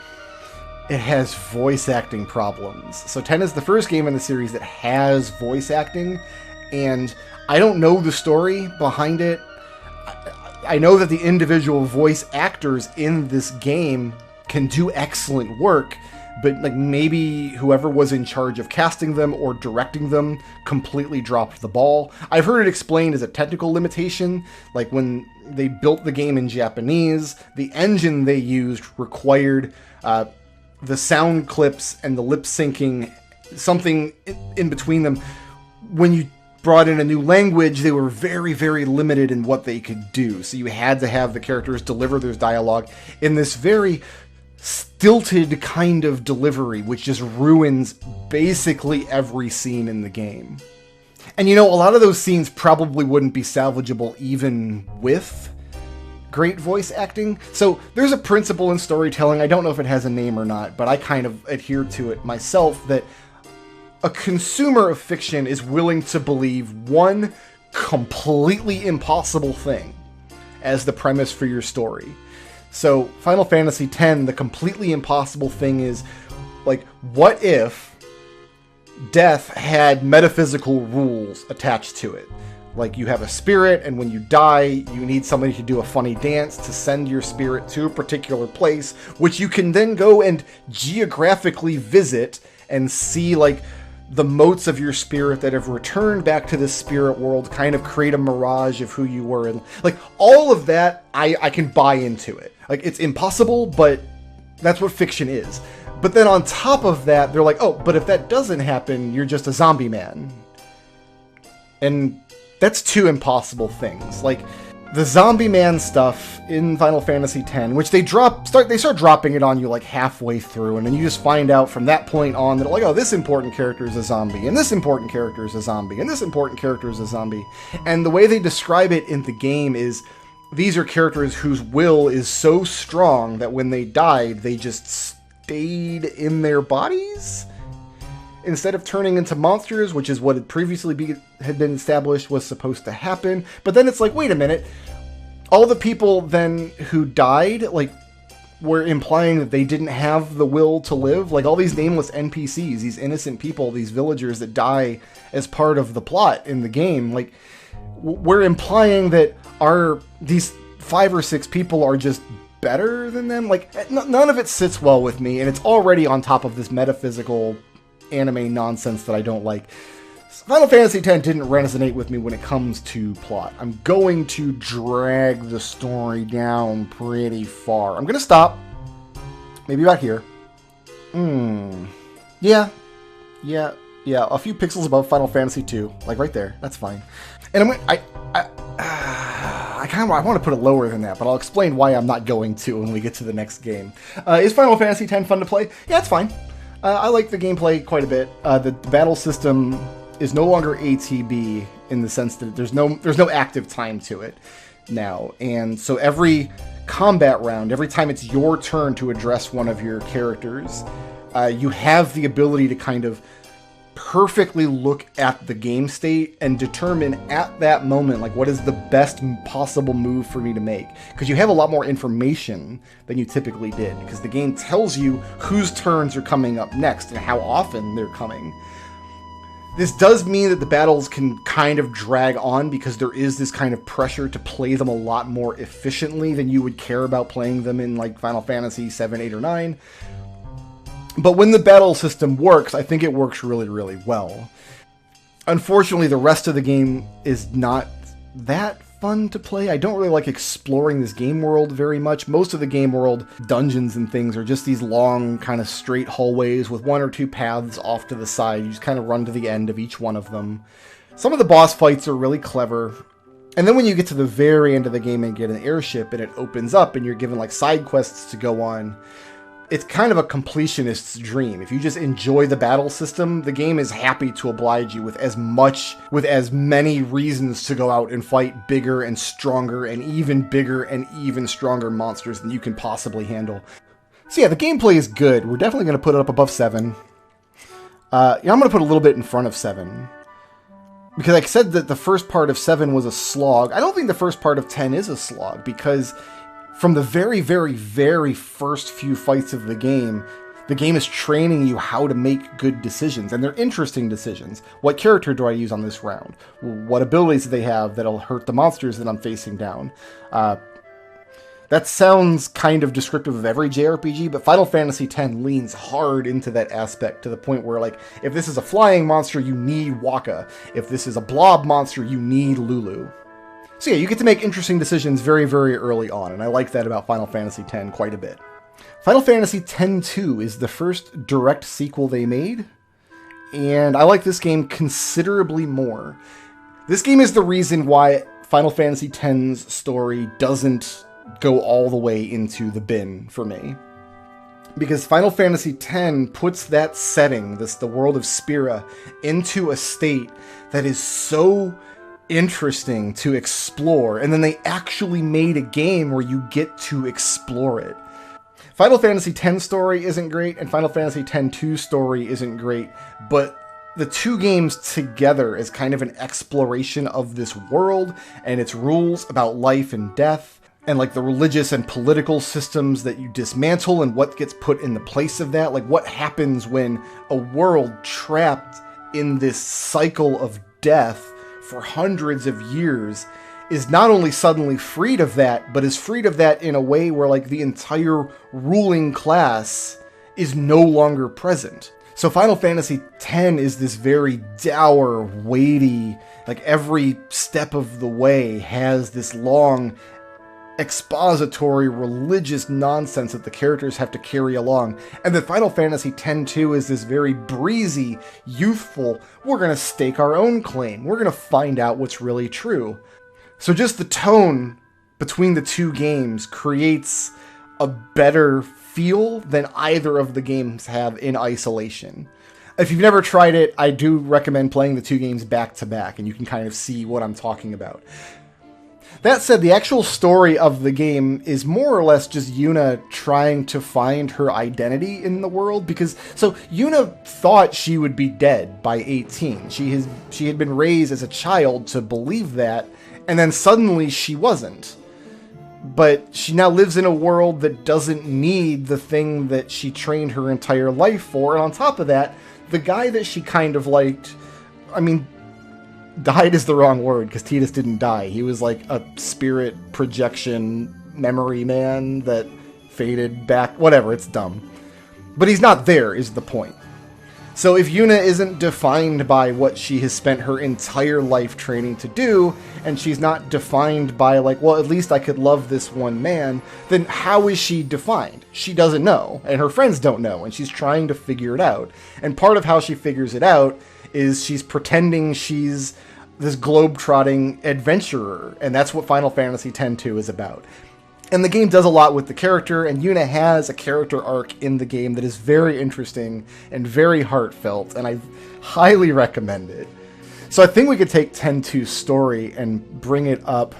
it has voice acting problems. So 10 is the first game in the series that has voice acting, and I don't know the story behind it. I know that the individual voice actors in this game can do excellent work, but like maybe whoever was in charge of casting them or directing them completely dropped the ball. I've heard it explained as a technical limitation, like when they built the game in Japanese, the engine they used required the sound clips and the lip syncing, something in between them. When you brought in a new language, they were very, very limited in what they could do. So you had to have the characters deliver their dialogue in this very stilted kind of delivery, which just ruins basically every scene in the game. And you know, a lot of those scenes probably wouldn't be salvageable even with great voice acting. So there's a principle in storytelling, I don't know if it has a name or not, but I kind of adhere to it myself, that a consumer of fiction is willing to believe one completely impossible thing as the premise for your story. So Final Fantasy X, the completely impossible thing is, like, what if death had metaphysical rules attached to it? Like, you have a spirit, and when you die, you need somebody to do a funny dance to send your spirit to a particular place, which you can then go and geographically visit and see, like, the motes of your spirit that have returned back to this spirit world, kind of create a mirage of who you were. And like, all of that, I can buy into it. Like, it's impossible, but that's what fiction is. But then on top of that, they're like, oh, but if that doesn't happen, you're just a zombie man. And that's two impossible things. Like, the zombie man stuff in Final Fantasy X, which they start dropping it on you like halfway through, and then you just find out from that point on that, like, oh, this important character is a zombie, and this important character is a zombie, and this important character is a zombie. And the way they describe it in the game is, these are characters whose will is so strong that when they died, they just stayed in their bodies instead of turning into monsters, which is what had previously had been established was supposed to happen. But then it's like, wait a minute, all the people then who died, like, were implying that they didn't have the will to live. Like, all these nameless NPCs, these innocent people, these villagers that die as part of the plot in the game, like, we're implying that these 5 or 6 people are just better than them. Like, none of it sits well with me, and it's already on top of this metaphysical anime nonsense that I don't like. Final Fantasy X didn't resonate with me when it comes to plot. I'm going to drag the story down pretty far. I'm going to stop. Maybe about here. Yeah. A few pixels above Final Fantasy II. Like right there. That's fine. And I want to put it lower than that, but I'll explain why I'm not going to when we get to the next game. Is Final Fantasy X fun to play? Yeah, it's fine. I like the gameplay quite a bit. The battle system is no longer ATB in the sense that there's no active time to it now. And so every combat round, every time it's your turn to address one of your characters, you have the ability to kind of perfectly look at the game state and determine at that moment, like, what is the best possible move for me to make, because you have a lot more information than you typically did, because the game tells you whose turns are coming up next and how often they're coming. This does mean that the battles can kind of drag on, because there is this kind of pressure to play them a lot more efficiently than you would care about playing them in, like, Final Fantasy 7, 8, or 9. But when the battle system works, I think it works really, really well. Unfortunately, the rest of the game is not that fun to play. I don't really like exploring this game world very much. Most of the game world dungeons and things are just these long, kind of straight hallways with 1 or 2 paths off to the side. You just kind of run to the end of each one of them. Some of the boss fights are really clever. And then when you get to the very end of the game and get an airship and it opens up and you're given, like, side quests to go on, it's kind of a completionist's dream. If you just enjoy the battle system, the game is happy to oblige you with as many reasons to go out and fight bigger and stronger and even stronger monsters than you can possibly handle. So yeah, the gameplay is good. We're definitely going to put it up above 7. I'm going to put a little bit in front of 7. Because I said that the first part of 7 was a slog. I don't think the first part of 10 is a slog, because from the very, very, very first few fights of the game is training you how to make good decisions, and they're interesting decisions. What character do I use on this round? What abilities do they have that'll hurt the monsters that I'm facing down? That sounds kind of descriptive of every JRPG, but Final Fantasy X leans hard into that aspect to the point where, like, if this is a flying monster, you need Waka. If this is a blob monster, you need Lulu. So yeah, you get to make interesting decisions very, very early on, and I like that about Final Fantasy X quite a bit. Final Fantasy X-2 is the first direct sequel they made, and I like this game considerably more. This game is the reason why Final Fantasy X's story doesn't go all the way into the bin for me. Because Final Fantasy X puts that setting, the world of Spira, into a state that is so interesting to explore, and then they actually made a game where you get to explore it. Final Fantasy X story isn't great, and Final Fantasy X-2 story isn't great, but the two games together is kind of an exploration of this world and its rules about life and death, and like the religious and political systems that you dismantle and what gets put in the place of that. Like what happens when a world trapped in this cycle of death for hundreds of years is not only suddenly freed of that, but is freed of that in a way where like the entire ruling class is no longer present. So Final Fantasy X is this very dour, weighty, like every step of the way has this long expository religious nonsense that the characters have to carry along. And then Final Fantasy X-2 is this very breezy, youthful, we're going to stake our own claim. We're going to find out what's really true. So just the tone between the two games creates a better feel than either of the games have in isolation. If you've never tried it, I do recommend playing the two games back to back, and you can kind of see what I'm talking about. That said, the actual story of the game is more or less just Yuna trying to find her identity in the world, because so Yuna thought she would be dead by 18. She had been raised as a child to believe that, and then suddenly she wasn't. But she now lives in a world that doesn't need the thing that she trained her entire life for, and on top of that, the guy that she kind of liked, I mean, died is the wrong word, because Tidus didn't die. He was like a spirit projection memory man that faded back. Whatever, it's dumb. But he's not there, is the point. So if Yuna isn't defined by what she has spent her entire life training to do, and she's not defined by like, well, at least I could love this one man, then how is she defined? She doesn't know, and her friends don't know, and she's trying to figure it out. And part of how she figures it out is she's pretending she's this globe-trotting adventurer, and that's what Final Fantasy X-2 is about. And the game does a lot with the character, and Yuna has a character arc in the game that is very interesting and very heartfelt, and I highly recommend it. So I think we could take X-2's story and bring it up.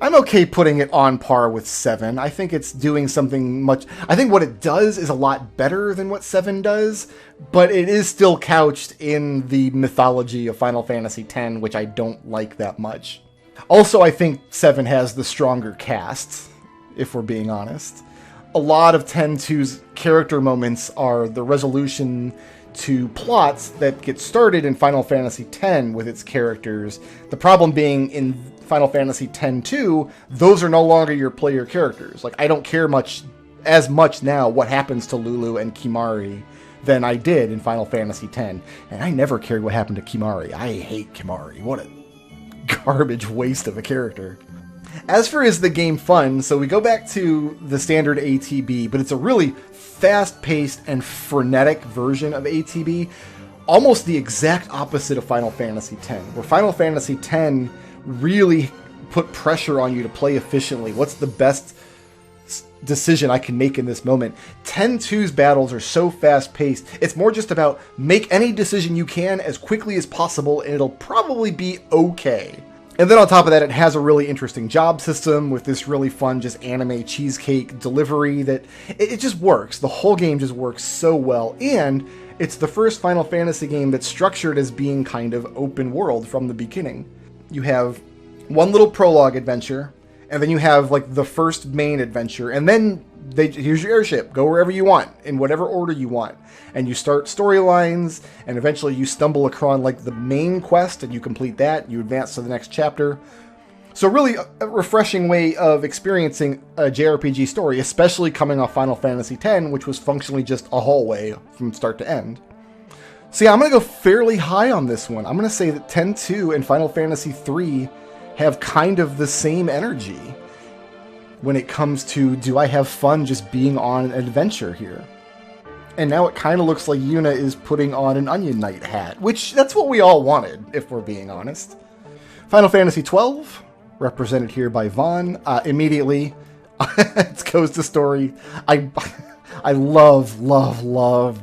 I'm okay putting it on par with 7. I think it's doing something much... I think what it does is a lot better than what 7 does, but it is still couched in the mythology of Final Fantasy X, which I don't like that much. Also, I think 7 has the stronger cast, if we're being honest. A lot of X-2's character moments are the resolution to plots that get started in Final Fantasy X with its characters. The problem being in Final Fantasy X-2, those are no longer your player characters. Like, I don't care as much now what happens to Lulu and Kimahri than I did in Final Fantasy X. And I never cared what happened to Kimahri. I hate Kimahri. What a garbage waste of a character. As for is the game fun, so we go back to the standard ATB, but it's a really fast-paced and frenetic version of ATB, almost the exact opposite of Final Fantasy X, where Final Fantasy X really put pressure on you to play efficiently. What's the best decision I can make in this moment? X-2's battles are so fast-paced, it's more just about make any decision you can as quickly as possible, and it'll probably be okay. And then on top of that, it has a really interesting job system with this really fun, just anime cheesecake delivery that it just works. The whole game just works so well. And it's the first Final Fantasy game that's structured as being kind of open world from the beginning. You have one little prologue adventure, and then you have like the first main adventure, and then here's your airship, go wherever you want, in whatever order you want. And you start storylines, and eventually you stumble across like the main quest, and you complete that, you advance to the next chapter. So really a refreshing way of experiencing a JRPG story, especially coming off Final Fantasy X, which was functionally just a hallway from start to end. So yeah, I'm going to go fairly high on this one. I'm going to say that 10-2 and Final Fantasy III have kind of the same energy when it comes to, do I have fun just being on an adventure here? And now it kind of looks like Yuna is putting on an Onion Knight hat, which that's what we all wanted, if we're being honest. Final Fantasy XII, represented here by Vaughn. Immediately, it goes to story. I love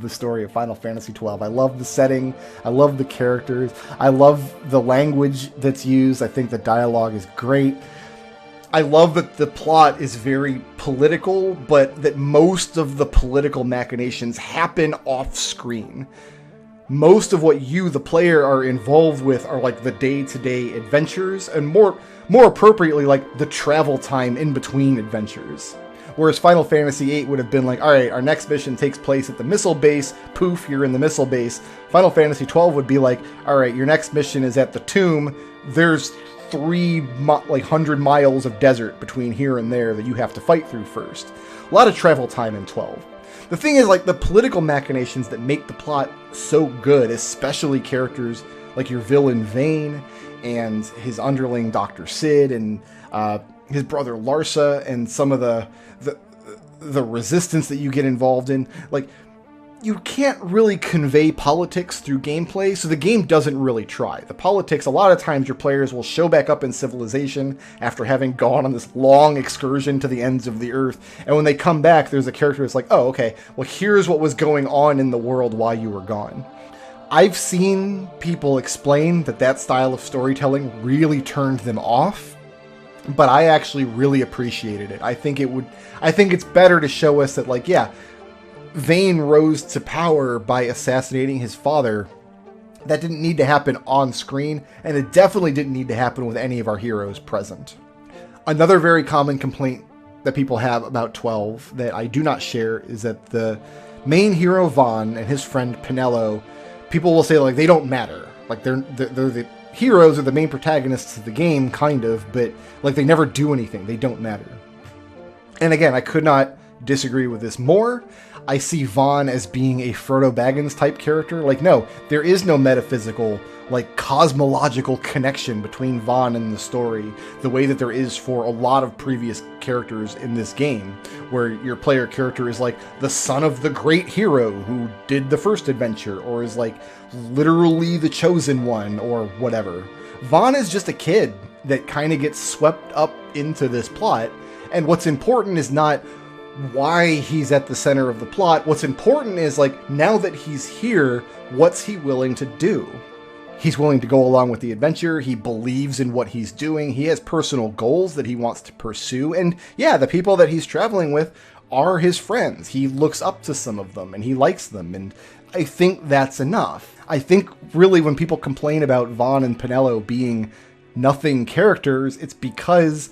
the story of Final Fantasy XII. I love the setting. I love the characters. I love the language that's used. I think the dialogue is great. I love that the plot is very political, but that most of the political machinations happen off screen. Most of what you, the player, are involved with are like the day-to-day adventures, and more appropriately, like the travel time in between adventures. Whereas Final Fantasy VIII would have been like, alright, our next mission takes place at the missile base, poof, you're in the missile base. Final Fantasy XII would be like, alright, your next mission is at the tomb, there's 300 miles of desert between here and there that you have to fight through first. A lot of travel time in 12. The thing is, like, the political machinations that make the plot so good, especially characters like your villain Vayne and his underling Dr. Sid and his brother Larsa and some of the resistance that you get involved in, like, you can't really convey politics through gameplay, so the game doesn't really try. The politics, a lot of times your players will show back up in civilization after having gone on this long excursion to the ends of the earth, and when they come back, there's a character that's like, oh, okay, well, here's what was going on in the world while you were gone. I've seen people explain that that style of storytelling really turned them off, but I actually really appreciated it. I think it's better to show us that, like, yeah, Vayne rose to power by assassinating his father. That didn't need to happen on screen, and it definitely didn't need to happen with any of our heroes present. Another very common complaint that people have about 12 that I do not share is that the main hero Vaughn and his friend Pinello, people will say, like, they don't matter. Like, they're the heroes or the main protagonists of the game, kind of, but like they never do anything. They don't matter. And again, I could not disagree with this more. I see Vaughn as being a Frodo Baggins type character. Like, no, there is no metaphysical, like, cosmological connection between Vaughn and the story, the way that there is for a lot of previous characters in this game, where your player character is like the son of the great hero who did the first adventure, or is like literally the chosen one, or whatever. Vaughn is just a kid that kind of gets swept up into this plot, and what's important is not why he's at the center of the plot. What's important is, like, now that he's here, what's he willing to do? He's willing to go along with the adventure. He believes in what he's doing. He has personal goals that he wants to pursue. And yeah, the people that he's traveling with are his friends. He looks up to some of them and he likes them. And I think that's enough. I think really when people complain about Vaughn and Pinello being nothing characters, it's because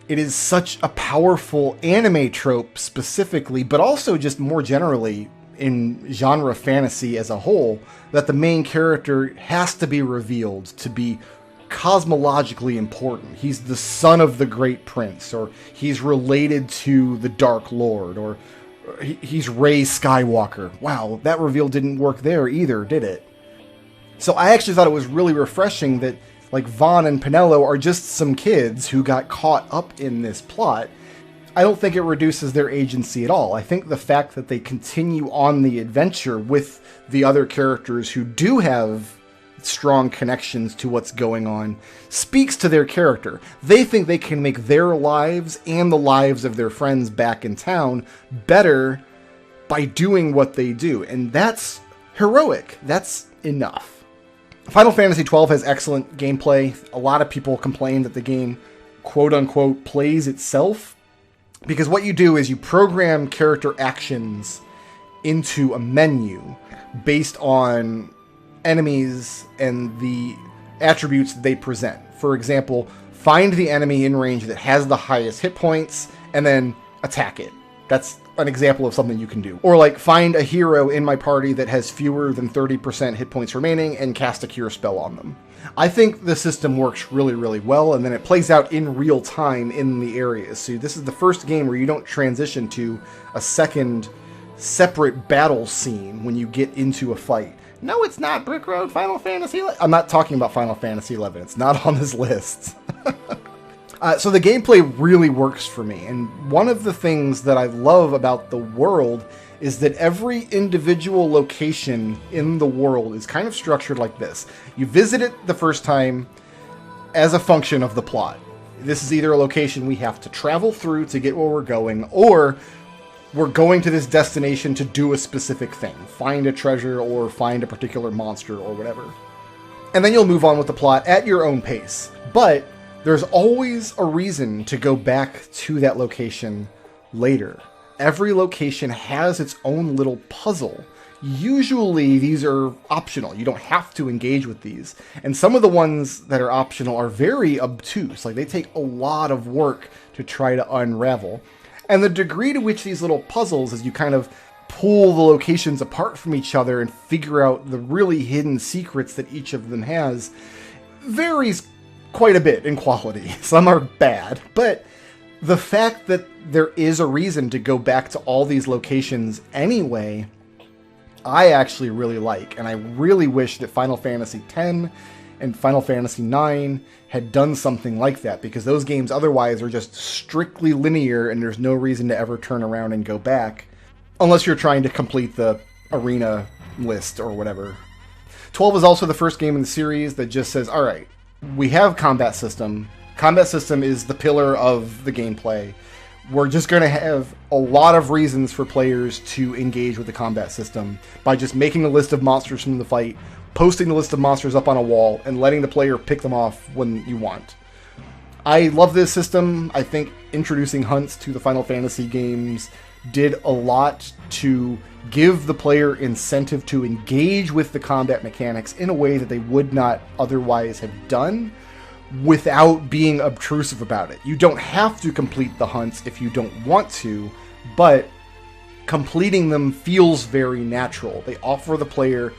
it is such a powerful anime trope specifically, but also just more generally in genre fantasy as a whole, that the main character has to be revealed to be cosmologically important. He's the son of the Great Prince, or he's related to the Dark Lord, or he's Rey Skywalker. Wow, that reveal didn't work there either, did it? So I actually thought it was really refreshing that, like, Vaughn and Pinello are just some kids who got caught up in this plot. I don't think it reduces their agency at all. I think the fact that they continue on the adventure with the other characters who do have strong connections to what's going on speaks to their character. They think they can make their lives and the lives of their friends back in town better by doing what they do. And that's heroic. That's enough. Final Fantasy XII has excellent gameplay. A lot of people complain that the game, quote-unquote, plays itself. Because what you do is you program character actions into a menu based on enemies and the attributes they present. For example, find the enemy in range that has the highest hit points and then attack it. That's an example of something you can do. Or like, find a hero in my party that has fewer than 30% hit points remaining and cast a cure spell on them. I think the system works really, really well, and then it plays out in real time in the areas. So this is the first game where you don't transition to a second separate battle scene when you get into a fight. No, it's not Brick Road Final Fantasy. I'm not talking about Final Fantasy 11. It's not on this list. So the gameplay really works for me, and one of the things that I love about the world is that every individual location in the world is kind of structured like this. You visit it the first time as a function of the plot. This is either a location we have to travel through to get where we're going, or we're going to this destination to do a specific thing. Find a treasure or find a particular monster or whatever. And then you'll move on with the plot at your own pace. But there's always a reason to go back to that location later. Every location has its own little puzzle. Usually these are optional. You don't have to engage with these. And some of the ones that are optional are very obtuse. Like, they take a lot of work to try to unravel. And the degree to which these little puzzles, as you kind of pull the locations apart from each other and figure out the really hidden secrets that each of them has, varies quite a bit in quality. Some are bad, but the fact that there is a reason to go back to all these locations anyway, I actually really like, and I really wish that Final Fantasy X and Final Fantasy IX had done something like that, because those games otherwise are just strictly linear and there's no reason to ever turn around and go back, unless you're trying to complete the arena list or whatever. 12 is also the first game in the series that just says, alright, we have combat system. Combat system is the pillar of the gameplay. We're just going to have a lot of reasons for players to engage with the combat system by just making a list of monsters from the fight, posting the list of monsters up on a wall, and letting the player pick them off when you want. I love this system. I think introducing hunts to the Final Fantasy games did a lot to give the player incentive to engage with the combat mechanics in a way that they would not otherwise have done, without being obtrusive about it. You don't have to complete the hunts if you don't want to, but completing them feels very natural. They offer the player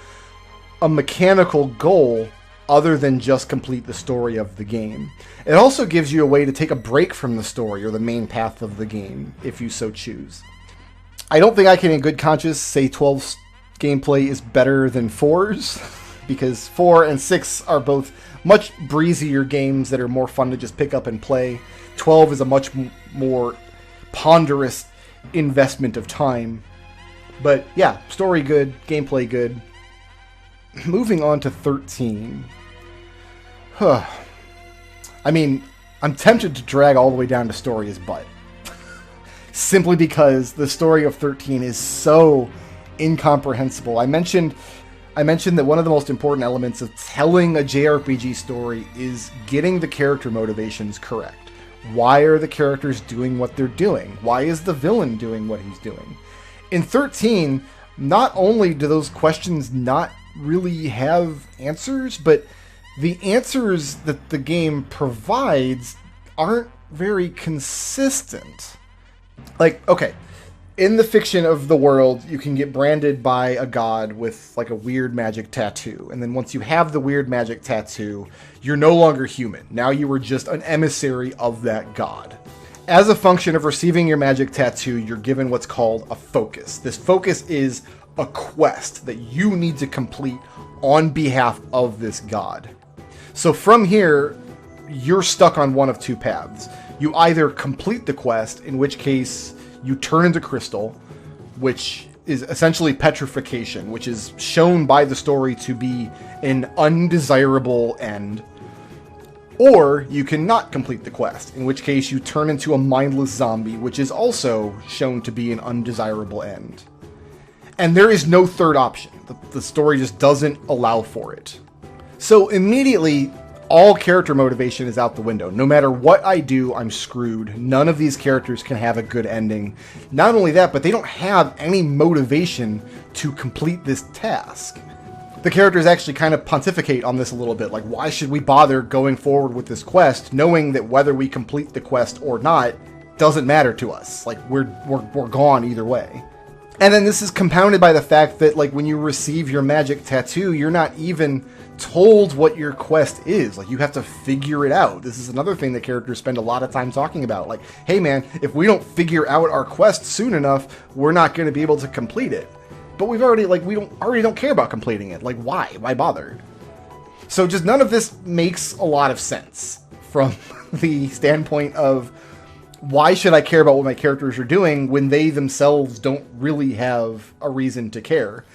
a mechanical goal other than just complete the story of the game. It also gives you a way to take a break from the story or the main path of the game, if you so choose. I don't think I can in good conscience say 12's gameplay is better than 4's, because 4 and 6 are both much breezier games that are more fun to just pick up and play. 12 is a much more ponderous investment of time. But yeah, story good, gameplay good. Moving on to 13. I mean, I'm tempted to drag all the way down to Storia's butt. Simply because the story of 13 is so incomprehensible. I mentioned that one of the most important elements of telling a JRPG story is getting the character motivations correct. Why are the characters doing what they're doing? Why is the villain doing what he's doing? In 13, not only do those questions not really have answers, but the answers that the game provides aren't very consistent. Like, okay, in the fiction of the world, you can get branded by a god with like a weird magic tattoo. And then once you have the weird magic tattoo, you're no longer human. Now you are just an emissary of that god. As a function of receiving your magic tattoo, you're given what's called a focus. This focus is a quest that you need to complete on behalf of this god. So from here, you're stuck on one of two paths. You either complete the quest, in which case you turn into crystal, which is essentially petrification, which is shown by the story to be an undesirable end. Or you can not complete the quest, in which case you turn into a mindless zombie, which is also shown to be an undesirable end. And there is no third option. The story just doesn't allow for it. So immediately, all character motivation is out the window. No matter what I do, I'm screwed. None of these characters can have a good ending. Not only that, but they don't have any motivation to complete this task. The characters actually kind of pontificate on this a little bit, like, why should we bother going forward with this quest, knowing that whether we complete the quest or not doesn't matter to us. Like, we're gone either way. And then this is compounded by the fact that, like, when you receive your magic tattoo, you're not even told what your quest is. Like, you have to figure it out. This is another thing that characters spend a lot of time talking about. Like, hey man, if we don't figure out our quest soon enough, we're not going to be able to complete it. But we've already, like, we don't care about completing it. Like, why? Why bother? So just none of this makes a lot of sense from the standpoint of why should I care about what my characters are doing when they themselves don't really have a reason to care?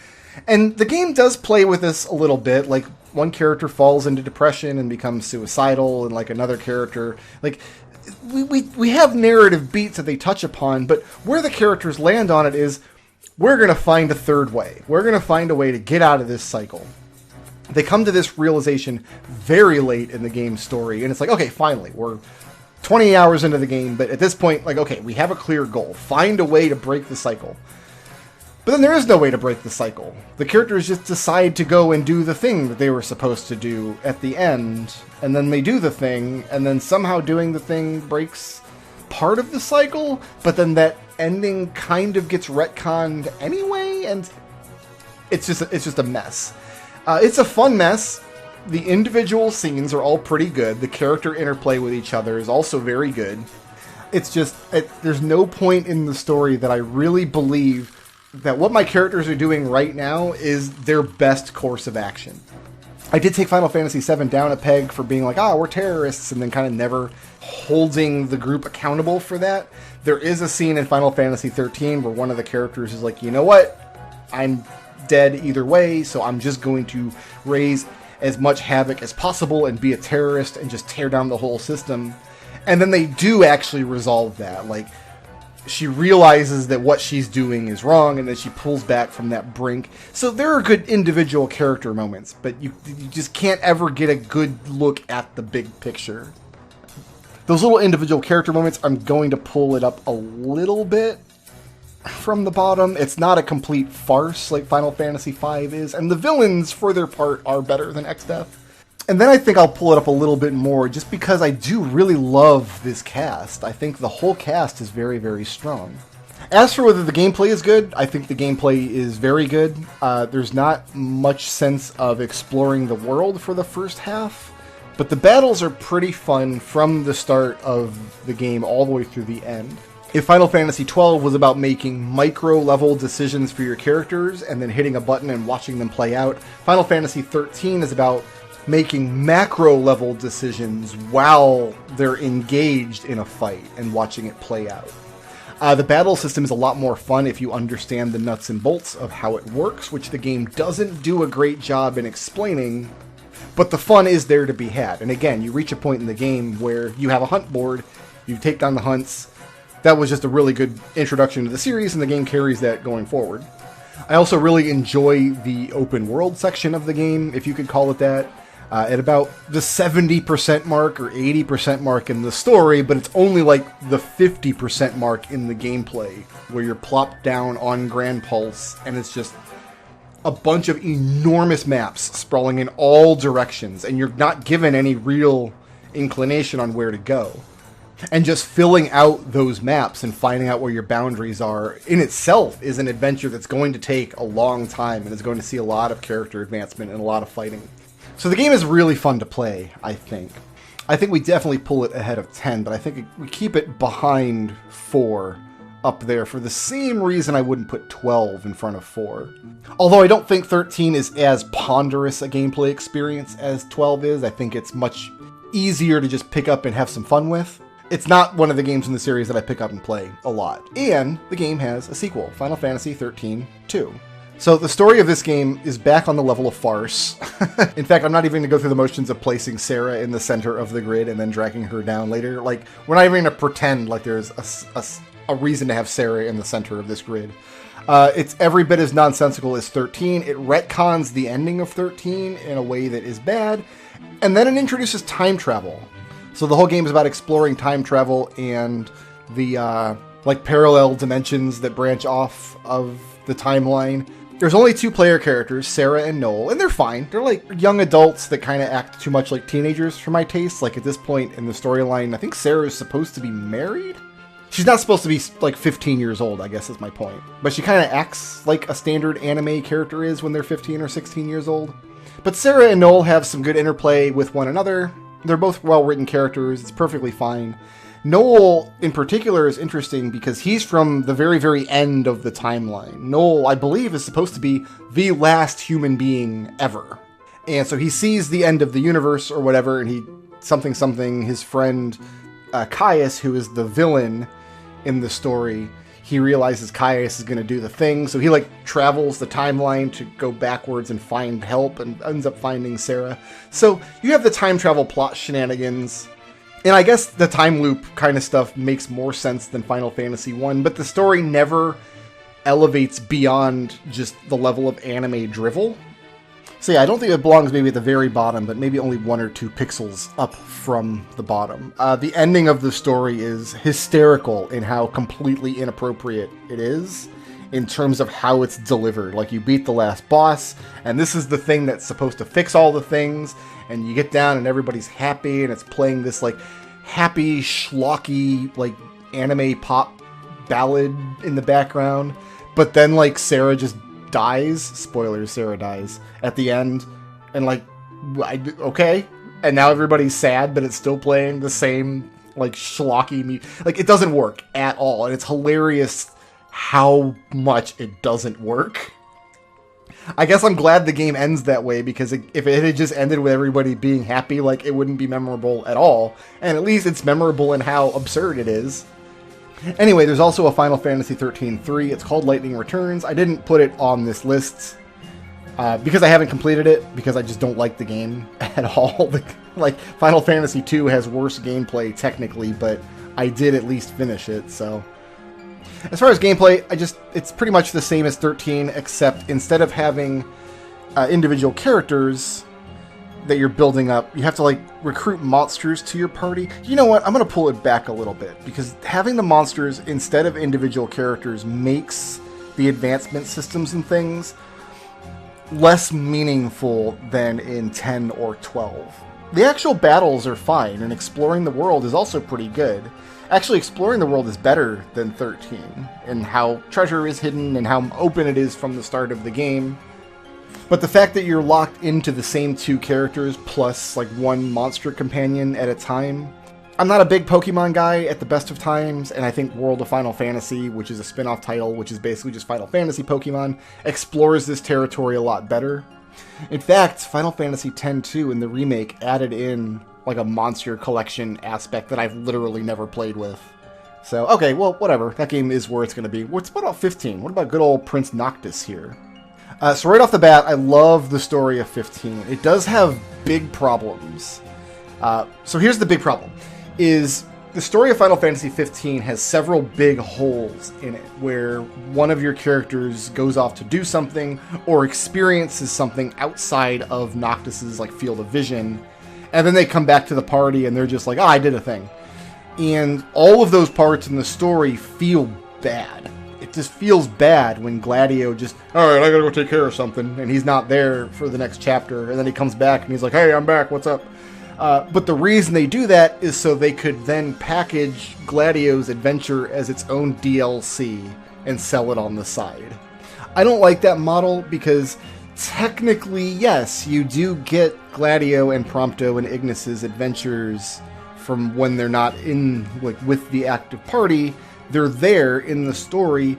And the game does play with this a little bit. Like, one character falls into depression and becomes suicidal, and like another character, like, we have narrative beats that they touch upon, but where the characters land on it is, we're going to find a third way. We're going to find a way to get out of this cycle. They come to this realization very late in the game's story, and it's like, okay, finally, we're 20 hours into the game, but at this point, like, okay, we have a clear goal. Find a way to break the cycle. But then there is no way to break the cycle. The characters just decide to go and do the thing that they were supposed to do at the end, and then they do the thing, and then somehow doing the thing breaks part of the cycle, but then that ending kind of gets retconned anyway, and it's just a mess. It's a fun mess. The individual scenes are all pretty good. The character interplay with each other is also very good. It's just, there's no point in the story that I really believe that what my characters are doing right now is their best course of action. I did take Final Fantasy VII down a peg for being like, we're terrorists, and then kind of never holding the group accountable for that. There is a scene in Final Fantasy XIII where one of the characters is like, you know what? I'm dead either way, so I'm just going to raise as much havoc as possible and be a terrorist and just tear down the whole system. And then they do actually resolve that. Like, she realizes that what she's doing is wrong, and then she pulls back from that brink. So there are good individual character moments, but you just can't ever get a good look at the big picture. Those little individual character moments, I'm going to pull it up a little bit from the bottom. It's not a complete farce like Final Fantasy V is, and the villains, for their part, are better than Exdeath. And then I think I'll pull it up a little bit more, just because I do really love this cast. I think the whole cast is very, very strong. As for whether the gameplay is good, I think the gameplay is very good. There's not much sense of exploring the world for the first half, but the battles are pretty fun from the start of the game all the way through the end. If Final Fantasy XII was about making micro-level decisions for your characters and then hitting a button and watching them play out, Final Fantasy XIII is about making macro-level decisions while they're engaged in a fight and watching it play out. The battle system is a lot more fun if you understand the nuts and bolts of how it works, which the game doesn't do a great job in explaining, but the fun is there to be had. And again, you reach a point in the game where you have a hunt board, you take down the hunts. That was just a really good introduction to the series, and the game carries that going forward. I also really enjoy the open world section of the game, if you could call it that. At about the 70% mark or 80% mark in the story, but it's only like the 50% mark in the gameplay, where you're plopped down on Grand Pulse, and it's just a bunch of enormous maps sprawling in all directions, and you're not given any real inclination on where to go. And just filling out those maps and finding out where your boundaries are in itself is an adventure that's going to take a long time, and is going to see a lot of character advancement and a lot of fighting. So the game is really fun to play, I think. I think we definitely pull it ahead of 10, but I think we keep it behind 4 up there for the same reason I wouldn't put 12 in front of 4. Although I don't think 13 is as ponderous a gameplay experience as 12 is. I think it's much easier to just pick up and have some fun with. It's not one of the games in the series that I pick up and play a lot. And the game has a sequel, Final Fantasy XIII 2. So the story of this game is back on the level of farce. In fact, I'm not even going to go through the motions of placing Sarah in the center of the grid and then dragging her down later. Like, we're not even going to pretend like there's a reason to have Sarah in the center of this grid. It's every bit as nonsensical as 13. It retcons the ending of 13 in a way that is bad, and then it introduces time travel. So the whole game is about exploring time travel and the like parallel dimensions that branch off of the timeline. There's only 2 player characters, Sarah and Noel, and they're fine. They're like young adults that kind of act too much like teenagers for my taste. Like at this point in the storyline, I think Sarah is supposed to be married. She's not supposed to be like 15 years old, I guess is my point. But she kind of acts like a standard anime character is when they're 15 or 16 years old. But Sarah and Noel have some good interplay with one another. They're both well-written characters. It's perfectly fine. Noel, in particular, is interesting because he's from the very, very end of the timeline. Noel, I believe, is supposed to be the last human being ever. And so he sees the end of the universe or whatever, and his friend Caius, who is the villain in the story, he realizes Caius is going to do the thing, so he like travels the timeline to go backwards and find help and ends up finding Sarah. So you have the time travel plot shenanigans, and I guess the time loop kind of stuff makes more sense than Final Fantasy 1, but the story never elevates beyond just the level of anime drivel. So yeah, I don't think it belongs maybe at the very bottom, but maybe only 1 or 2 pixels up from the bottom. The ending of the story is hysterical in how completely inappropriate it is in terms of how it's delivered. Like, you beat the last boss, and this is the thing that's supposed to fix all the things, and you get down and everybody's happy, and it's playing this like happy, schlocky, like anime pop ballad in the background. But then like Sarah just dies, spoilers, Sarah dies at the end, and like, okay, and now everybody's sad, but it's still playing the same like schlocky music. Like, it doesn't work at all, and it's hilarious how much it doesn't work. I guess I'm glad the game ends that way, because if it had just ended with everybody being happy, like, it wouldn't be memorable at all, and at least it's memorable in how absurd it is. Anyway, there's also a Final Fantasy 13-3. It's called Lightning Returns. I didn't put it on this list because I haven't completed it, because I just don't like the game at all. Like, Final Fantasy 2 has worse gameplay technically, but I did at least finish it, so. As far as gameplay, it's pretty much the same as 13, except instead of having individual characters that you're building up, you have to like recruit monsters to your party. You know what? I'm going to pull it back a little bit, because having the monsters instead of individual characters makes the advancement systems and things less meaningful than in 10 or 12. The actual battles are fine, and exploring the world is also pretty good. Actually, exploring the world is better than 13, in how treasure is hidden and how open it is from the start of the game. But the fact that you're locked into the same 2 characters plus like 1 monster companion at a time. I'm not a big Pokemon guy at the best of times, and I think World of Final Fantasy, which is a spin-off title, which is basically just Final Fantasy Pokemon, explores this territory a lot better. In fact, Final Fantasy X-2 in the remake added in like a monster collection aspect that I've literally never played with. So, okay, well, whatever. That game is where it's going to be. What about 15? What about good old Prince Noctis here? So right off the bat, I love the story of 15. It does have big problems. So here's the big problem, is the story of Final Fantasy 15 has several big holes in it, where one of your characters goes off to do something or experiences something outside of Noctis's like field of vision, and then they come back to the party and they're just like, oh, I did a thing. And all of those parts in the story feel bad. It just feels bad when Gladio just, alright, I gotta go take care of something, and he's not there for the next chapter, and then he comes back and he's like, hey, I'm back, what's up? But the reason they do that is so they could then package Gladio's adventure as its own DLC and sell it on the side. I don't like that model, because technically, yes, you do get Gladio and Prompto and Ignis's adventures from when they're not in, like, with the active party. They're there in the story,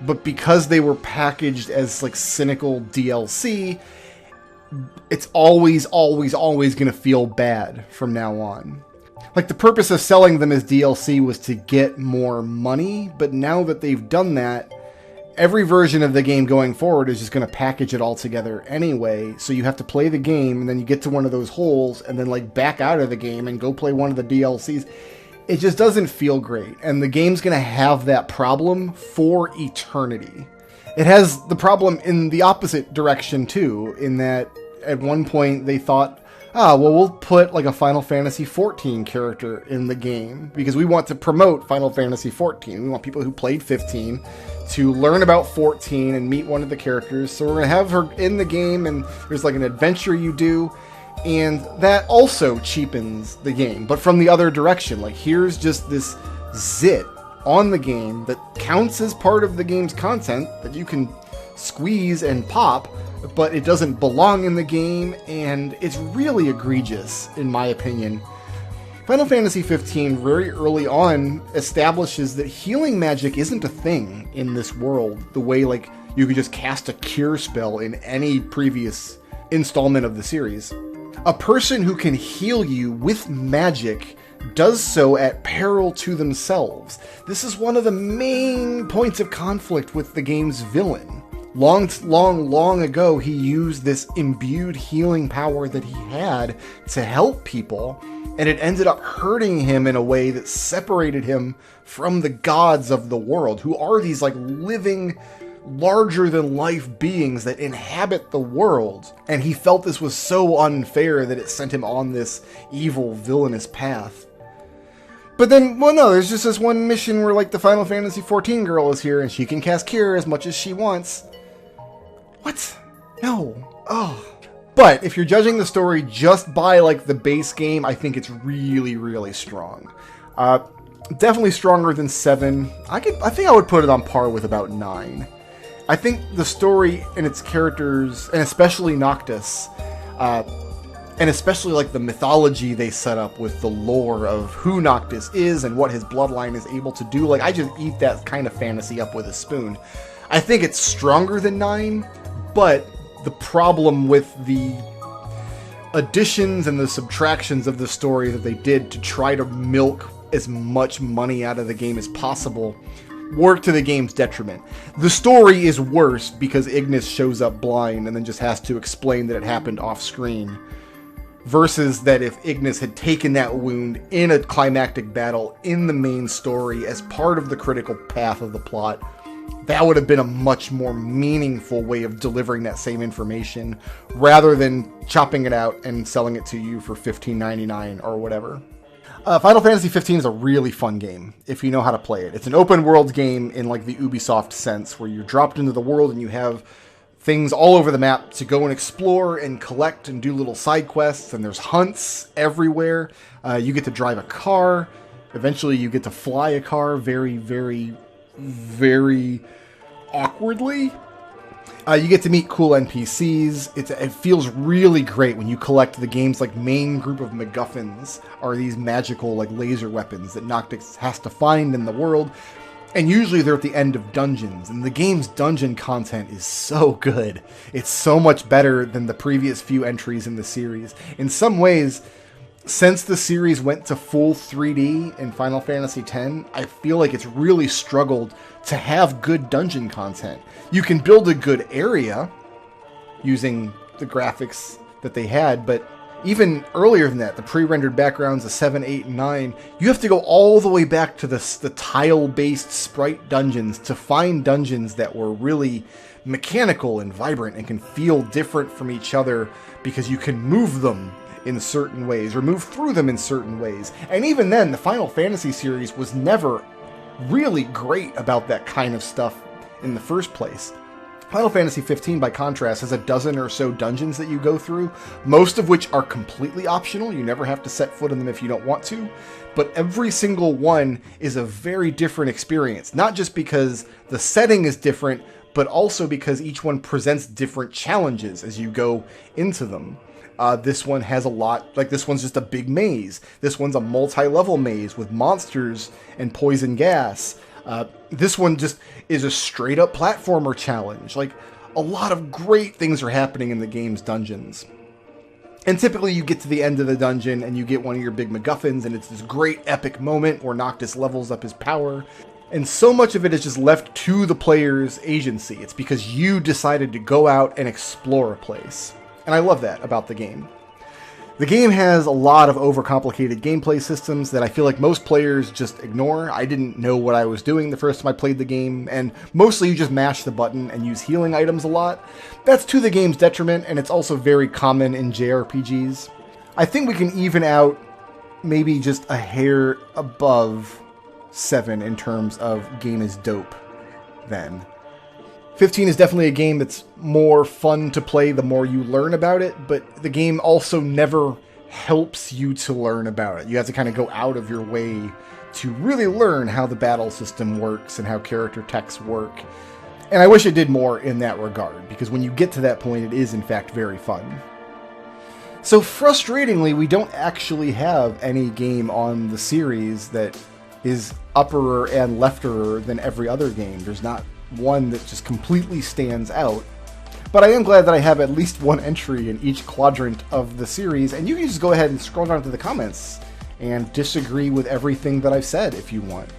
but because they were packaged as like cynical DLC, it's always going to feel bad from now on. Like, the purpose of selling them as DLC was to get more money, but now that they've done that, every version of the game going forward is just going to package it all together anyway, so you have to play the game, and then you get to one of those holes, and then like back out of the game and go play one of the DLCs. It just doesn't feel great, and the game's going to have that problem for eternity. It has the problem in the opposite direction too, in that at one point they thought, well, we'll put like a Final Fantasy XIV character in the game because we want to promote Final Fantasy XIV. We want people who played 15 to learn about 14 and meet one of the characters. So we're going to have her in the game, and there's like an adventure you do, and that also cheapens the game. But from the other direction, like here's just this zit on the game that counts as part of the game's content that you can squeeze and pop, but it doesn't belong in the game, and it's really egregious, in my opinion. Final Fantasy XV very early on establishes that healing magic isn't a thing in this world, the way like you could just cast a cure spell in any previous installment of the series. A person who can heal you with magic does so at peril to themselves. This is one of the main points of conflict with the game's villain. Long ago, he used this imbued healing power that he had to help people, and it ended up hurting him in a way that separated him from the gods of the world, who are these like living, larger-than-life beings that inhabit the world. And he felt this was so unfair that it sent him on this evil, villainous path. But then, well, no, there's just this one mission where like the Final Fantasy XIV girl is here and she can cast Cure as much as she wants. What? No. Oh. But if you're judging the story just by like the base game, I think it's really, really strong. Definitely stronger than 7. I think I would put it on par with about 9. I think the story and its characters, and especially Noctis, and especially like the mythology they set up with the lore of who Noctis is and what his bloodline is able to do, like I just eat that kind of fantasy up with a spoon. I think it's stronger than 9, but the problem with the additions and the subtractions of the story that they did to try to milk as much money out of the game as possible work to the game's detriment. The story is worse because Ignis shows up blind and then just has to explain that it happened off screen, versus that if Ignis had taken that wound in a climactic battle in the main story as part of the critical path of the plot, that would have been a much more meaningful way of delivering that same information, rather than chopping it out and selling it to you for $15.99 or whatever. Final Fantasy XV is a really fun game if you know how to play it. It's an open world game in like the Ubisoft sense, where you're dropped into the world and you have things all over the map to go and explore and collect and do little side quests, and there's hunts everywhere. You get to drive a car. Eventually you get to fly a car very, very, very awkwardly. You get to meet cool NPCs. It feels really great when you collect the game's like main group of MacGuffins, are these magical like laser weapons that Noctis has to find in the world. And usually they're at the end of dungeons, and the game's dungeon content is so good. It's so much better than the previous few entries in the series. In some ways, since the series went to full 3D in Final Fantasy X, I feel like it's really struggled to have good dungeon content. You can build a good area using the graphics that they had, but even earlier than that, the pre-rendered backgrounds of 7, 8, and 9, you have to go all the way back to the tile-based sprite dungeons to find dungeons that were really mechanical and vibrant and can feel different from each other because you can move them in certain ways or move through them in certain ways. And even then, the Final Fantasy series was never really great about that kind of stuff in the first place. Final Fantasy XV, by contrast, has a dozen or so dungeons that you go through, most of which are completely optional. You never have to set foot in them if you don't want to, but every single one is a very different experience, not just because the setting is different, but also because each one presents different challenges as you go into them. This one has a lot, like this one's just a big maze. This one's a multi-level maze with monsters and poison gas. This one just is a straight up platformer challenge. Like, a lot of great things are happening in the game's dungeons. And typically you get to the end of the dungeon and you get one of your big MacGuffins, and it's this great epic moment where Noctis levels up his power. And so much of it is just left to the player's agency. It's because you decided to go out and explore a place. And I love that about the game. The game has a lot of overcomplicated gameplay systems that I feel like most players just ignore. I didn't know what I was doing the first time I played the game, and mostly you just mash the button and use healing items a lot. That's to the game's detriment, and it's also very common in JRPGs. I think we can even out maybe just a hair above 7 in terms of game is dope then. 15 is definitely a game that's more fun to play the more you learn about it, but the game also never helps you to learn about it. You have to kind of go out of your way to really learn how the battle system works and how character techs work. And I wish it did more in that regard, because when you get to that point, it is in fact very fun. So frustratingly, we don't actually have any game on the series that is upperer and lefterer than every other game. There's not one that just completely stands out. But I am glad that I have at least one entry in each quadrant of the series, and you can just go ahead and scroll down to the comments and disagree with everything that I've said if you want.